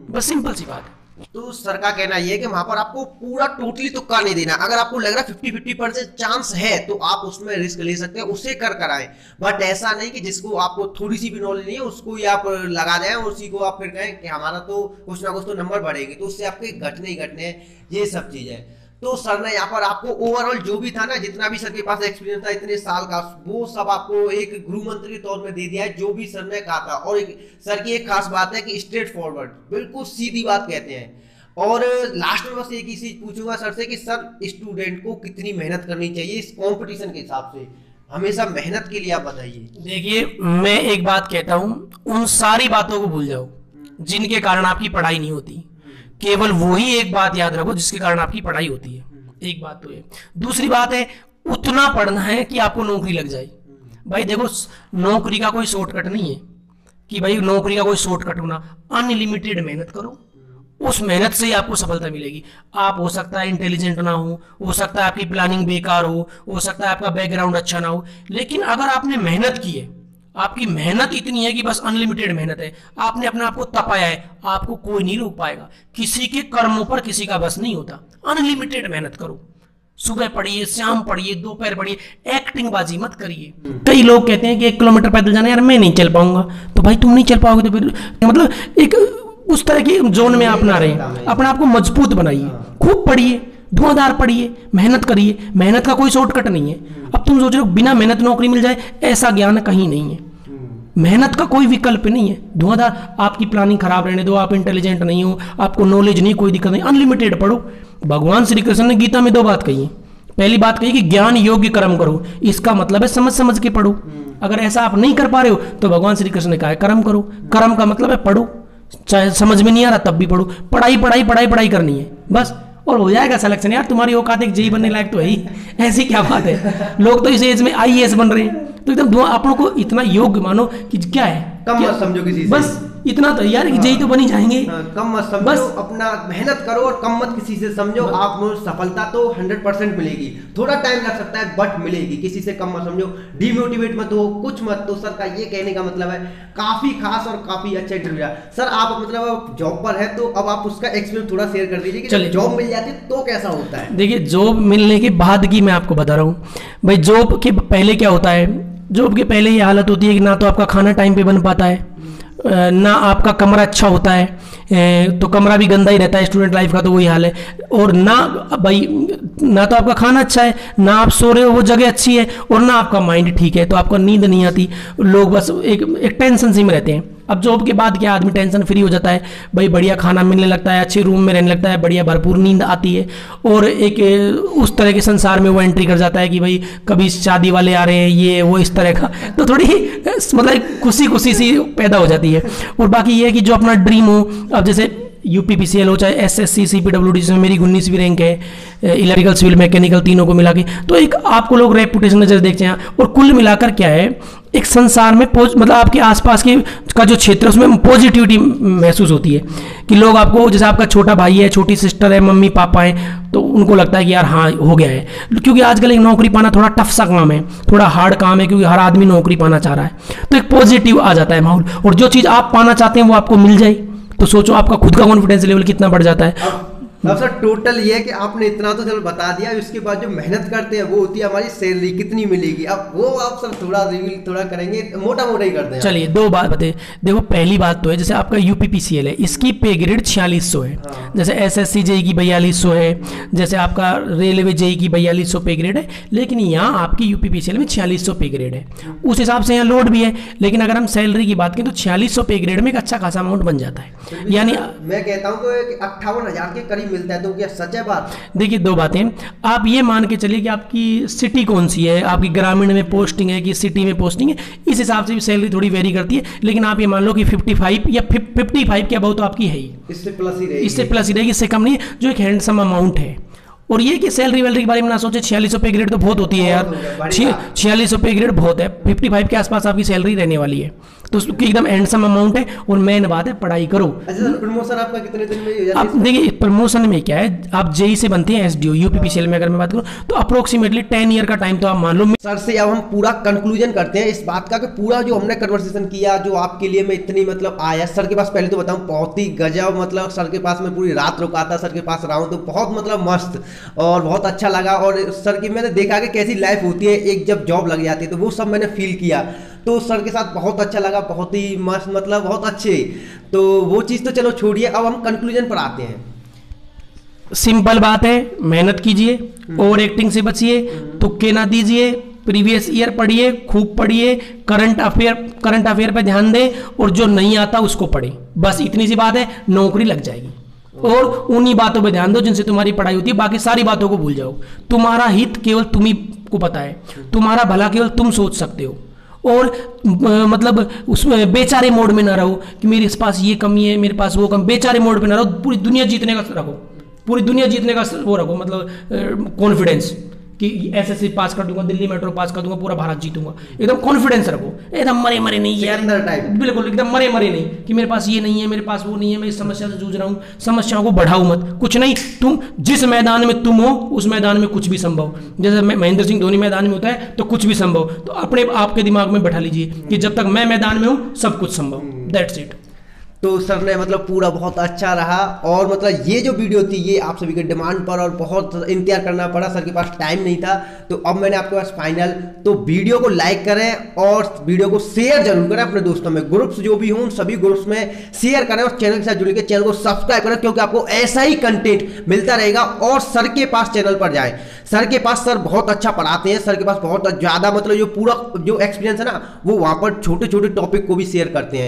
बस सिंपल सी बात है। तो सर का कहना यह है कि वहां पर आपको पूरा टोटली तुक्का नहीं देना। अगर आपको लग रहा है 50-50% चांस है तो आप उसमें रिस्क ले सकते हैं, उसे कर आए। बट ऐसा नहीं कि जिसको आपको थोड़ी सी भी नॉलेज नहीं है उसको ही आप लगा दें, उसी को आप फिर कहें कि हमारा तो कुछ ना कुछ तो नंबर बढ़ेंगे, तो उससे आपके घटने ही घटने हैं। ये सब चीज है। तो सर ने यहाँ पर आपको ओवरऑल जो भी था ना, जितना भी सर के पास एक्सपीरियंस था इतने साल का, वो सब आपको एक गृह मंत्री के तौर में दे दिया है, जो भी सर ने कहा था। और सर की एक खास बात है कि स्ट्रेट फॉरवर्ड, बिल्कुल सीधी बात कहते हैं। और लास्ट में बस एक ही चीज पूछूंगा सर से कि सर स्टूडेंट को कितनी मेहनत करनी चाहिए इस कंपटीशन के हिसाब से, हमेशा मेहनत के लिए आप बताइए। देखिए मैं एक बात कहता हूं, उन सारी बातों को भूल जाओ जिनके कारण आपकी पढ़ाई नहीं होती। केवल वही एक बात याद रखो जिसके कारण आपकी पढ़ाई होती है। एक बात तो है। दूसरी बात है उतना पढ़ना है कि आपको नौकरी लग जाए। भाई देखो नौकरी का कोई शॉर्टकट नहीं है कि भाई नौकरी का कोई शॉर्टकट होना। अनलिमिटेड मेहनत करो, उस मेहनत से ही आपको सफलता मिलेगी। आप हो सकता है इंटेलिजेंट ना हो सकता है आपकी प्लानिंग बेकार हो सकता है आपका बैकग्राउंड अच्छा ना हो, लेकिन अगर आपने मेहनत की है, आपकी मेहनत इतनी है कि बस अनलिमिटेड मेहनत है, आपने अपने आप को तपाया है, आपको कोई नहीं रोक पाएगा। किसी के कर्मों पर किसी का बस नहीं होता। अनलिमिटेड मेहनत करो, सुबह पढ़िए, शाम पढ़िए, दोपहर पढ़िए, एक्टिंग बाजी मत करिए। कई लोग कहते हैं कि 1 किलोमीटर पैदल जाना, यार मैं नहीं चल पाऊंगा। तो भाई तुम नहीं चल पाओगे तो फिर मतलब एक उस तरह की जोन में आप ना रहें, अपने आप को मजबूत बनाइए, खूब पढ़िए, धुआंधार पढ़िए, मेहनत करिए। मेहनत का कोई शॉर्टकट नहीं है। अब तुम सोच रहे हो बिना मेहनत नौकरी मिल जाए, ऐसा ज्ञान कहीं नहीं है। मेहनत का कोई विकल्प नहीं है। धुआंधार आपकी प्लानिंग खराब रहने दो, आप इंटेलिजेंट नहीं हो, आपको नॉलेज नहीं, कोई दिक्कत नहीं, अनलिमिटेड पढ़ो। भगवान श्री कृष्ण ने गीता में 2 बात कही है। पहली बात कही कि ज्ञान योग्य कर्म करो, इसका मतलब है समझ समझ के पढ़ो। अगर ऐसा आप नहीं कर पा रहे हो तो भगवान श्री कृष्ण ने कहा है कर्म करो। कर्म का मतलब है पढ़ो, चाहे समझ में नहीं आ रहा तब भी पढ़ो। पढ़ाई पढ़ाई पढ़ाई पढ़ाई करनी है बस, और हो जाएगा सिलेक्शन। यार तुम्हारी औकात एक जेई बनने लायक तो है ही, ऐसी क्या बात है। लोग तो इस एज में आईएएस बन रहे हैं, तो एकदम अपनों को इतना योग्य मानो कि क्या है, कम मत समझो किसी से, बस इतना तो यार कि जेई तो बनी जाएंगे। कम मत समझो, बस अपना मेहनत करो और कम मत किसी से समझो। आपको सफलता तो 100% मिलेगी, थोड़ा टाइम लग सकता है बट मिलेगी। किसी से कम मत समझो, डिमोटिवेट मत हो, कुछ मत। तो सर का ये कहने का मतलब है काफी खास और काफी अच्छा इंटरव्यू है। सर आप मतलब जॉब पर है तो अब आप उसका एक्सपीरियंस थोड़ा शेयर कर दीजिए कि जॉब मिल जाती है तो कैसा होता है। देखिए जॉब मिलने के बाद की मैं आपको बता रहा हूँ भाई। जॉब के पहले क्या होता है, जॉब के पहले ये हालत होती है कि ना तो आपका खाना टाइम पे बन पाता है, ना आपका कमरा अच्छा होता है, तो कमरा भी गंदा ही रहता है, स्टूडेंट लाइफ का तो वही हाल है। और ना भाई, ना तो आपका खाना अच्छा है, ना आप सो रहे हो वो जगह अच्छी है, और ना आपका माइंड ठीक है, तो आपको नींद नहीं आती। लोग बस एक टेंशन सी में रहते हैं। अब जॉब के बाद क्या, आदमी टेंशन फ्री हो जाता है भाई, बढ़िया खाना मिलने लगता है, अच्छे रूम में रहने लगता है, बढ़िया भरपूर नींद आती है, और एक उस तरह के संसार में वो एंट्री कर जाता है कि भाई कभी शादी वाले आ रहे हैं, ये वो इस तरह का, तो थोड़ी मतलब खुशी खुशी सी पैदा हो जाती है। और बाकी ये है कि जो अपना ड्रीम हो, अब जैसे यूपीपीसीएल हो चाहे एसएससी सीपीडब्ल्यूडी, जिसमें मेरी 19वीं रैंक है, इलेक्ट्रिकल सिविल मैकेनिकल तीनों को मिला के, तो एक आपको लोग रेपुटेशन नजर देखते हैं। और कुल मिलाकर क्या है, एक संसार में मतलब आपके आसपास के का जो क्षेत्र है उसमें पॉजिटिविटी महसूस होती है कि लोग आपको, जैसे आपका छोटा भाई है, छोटी सिस्टर है, मम्मी पापा हैं, तो उनको लगता है कि यार हाँ हो गया है। क्योंकि आजकल एक नौकरी पाना थोड़ा टफ सा काम है, थोड़ा हार्ड काम है, क्योंकि हर आदमी नौकरी पाना चाह रहा है, तो एक पॉजिटिव आ जाता है माहौल। और जो चीज़ आप पाना चाहते हैं वो आपको मिल जाए, तो सोचो आपका खुद का कॉन्फिडेंस लेवल कितना बढ़ जाता है। अब सर टोटल ये है कि आपने इतना तो चलो बता दिया, उसके बाद जो मेहनत करते हैं वो होती है हमारी सैलरी कितनी मिलेगी, अब वो आप सर थोड़ा रिवील थोड़ा करेंगे, मोटा मोटा ही करते हैं। चलिए 2 बात बताइए। देखो पहली बात तो है, जैसे आपका यूपीपीसीएल है, इसकी पे ग्रेड 4600 है। हाँ। जैसे एसएससी जेई की 4200 है, जैसे आपका रेलवे जेई की 4200 पे ग्रेड है, लेकिन यहाँ आपकी यूपीपीसीएल में 4600 पे ग्रेड है। उस हिसाब से यहाँ लोड भी है, लेकिन अगर हम सैलरी की बात करें तो 4600 पे ग्रेड में एक अच्छा खासा अमाउंट बन जाता है। यानी मैं कहता हूँ कि 58,000 के करीब मिलता है, तो क्या सच है बात? देखिए 2 बातें, आप ये मान के चलिए कि आपकी सिटी कौन सी है, आपकी ग्रामीण में पोस्टिंग है कि सिटी में पोस्टिंग है, इस हिसाब से भी सैलरी थोड़ी वेरी करती है। लेकिन आप ये मान लो कि 55 या 55 के अबाउ तो आपकी है ही, इससे प्लस ही रहेगी, इससे प्लस ही रहेगी, इससे कम नहीं, जो एक हैंडसम अमाउंट है। और ये कि सैलरी वैलरी के बारे में ना सोचे, 4600 पे ग्रेड तो बहुत होती है यार, 4600 पे ग्रेड बहुत है, 55 के आसपास आपकी सैलरी रहने वाली है, तो उसकी एकदम हैंडसम अमाउंट है। और मेन बात है पढ़ाई करो। अच्छा प्रमोशन आपका कितने दिन में? आप देखिए प्रमोशन में क्या है, आप जेई से बनते हैं एसडीओ, यूपीपीसीएल में अगर मैं बात करूं तो अप्रोक्सीमेटली 10 ईयर का टाइम तो आप मान लो। सर से अब हम पूरा कंक्लूजन करते हैं इस बात का कि पूरा जो हमने कन्वर्सेशन किया, जो आपके लिए मैं इतनी मतलब आया सर के पास, पहले तो बताऊं बहुत ही गजब, मतलब सर के पास मैं पूरी रात रुका था, सर के पास रहा हूं तो बहुत मतलब मस्त और बहुत अच्छा लगा। और सर की मैंने देखा कि कैसी लाइफ होती है एक जब जॉब लग जाती है, तो वो सब मैंने फील किया, तो सर के साथ बहुत अच्छा लगा, बहुत ही मस्त, मतलब बहुत अच्छे। तो वो चीज़ तो चलो छोड़िए, अब हम कंक्लूजन पर आते हैं। सिंपल बात है, मेहनत कीजिए, ओवर एक्टिंग से बचिए, तुक्के ना दीजिए, प्रीवियस ईयर पढ़िए, खूब पढ़िए, करंट अफेयर पे ध्यान दें, और जो नहीं आता उसको पढ़ें, बस इतनी सी बात है, नौकरी लग जाएगी। और उन्हीं बातों पे ध्यान दो जिनसे तुम्हारी पढ़ाई होती है, बाकी सारी बातों को भूल जाओ। तुम्हारा हित केवल तुम्ही को पता है, तुम्हारा भला केवल तुम सोच सकते हो। और मतलब उसमें बेचारे मोड में ना रहो कि मेरे पास ये कमी है, मेरे पास वो कम, बेचारे मोड पे ना रहो, पूरी दुनिया जीतने का रखो, पूरी दुनिया जीतने का वो रखो, मतलब कॉन्फिडेंस कि एसएससी पास कर दूंगा, दिल्ली मेट्रो पास कर दूंगा, पूरा भारत जीतूंगा, एकदम कॉन्फिडेंस रखो, एकदम मरे मरे नहीं यार, बिल्कुल एकदम मरे मरे नहीं कि मेरे पास ये नहीं है, मेरे पास वो नहीं है, मैं इस समस्या से जूझ रहा हूँ। समस्याओं को बढ़ाओ मत, कुछ नहीं, तुम जिस मैदान में तुम हो उस मैदान में कुछ भी संभव। जैसे महेंद्र सिंह धोनी मैदान में होता है तो कुछ भी संभव, तो अपने आपके दिमाग में बैठा लीजिए कि जब तक मैं मैदान में हूँ सब कुछ संभव, दैट्स इट। तो सर ने मतलब पूरा बहुत अच्छा रहा, और मतलब ये जो वीडियो थी ये आप सभी के डिमांड पर और बहुत इंतजार करना पड़ा, सर के पास टाइम नहीं था, तो अब मैंने आपके पास फाइनल। तो वीडियो को लाइक करें और वीडियो को शेयर जरूर करें अपने दोस्तों में, ग्रुप्स जो भी हों उन सभी ग्रुप्स में शेयर करें, और चैनल के साथ जुड़ के चैनल को सब्सक्राइब करें, क्योंकि आपको ऐसा ही कंटेंट मिलता रहेगा। और सर के पास चैनल पर जाएं, सर के पास सर बहुत अच्छा पढ़ाते हैं, सर के पास बहुत ज्यादा मतलब जो पूरा जो एक्सपीरियंस है ना वो वहां पर छोटे छोटे टॉपिक को भी शेयर करते हैं।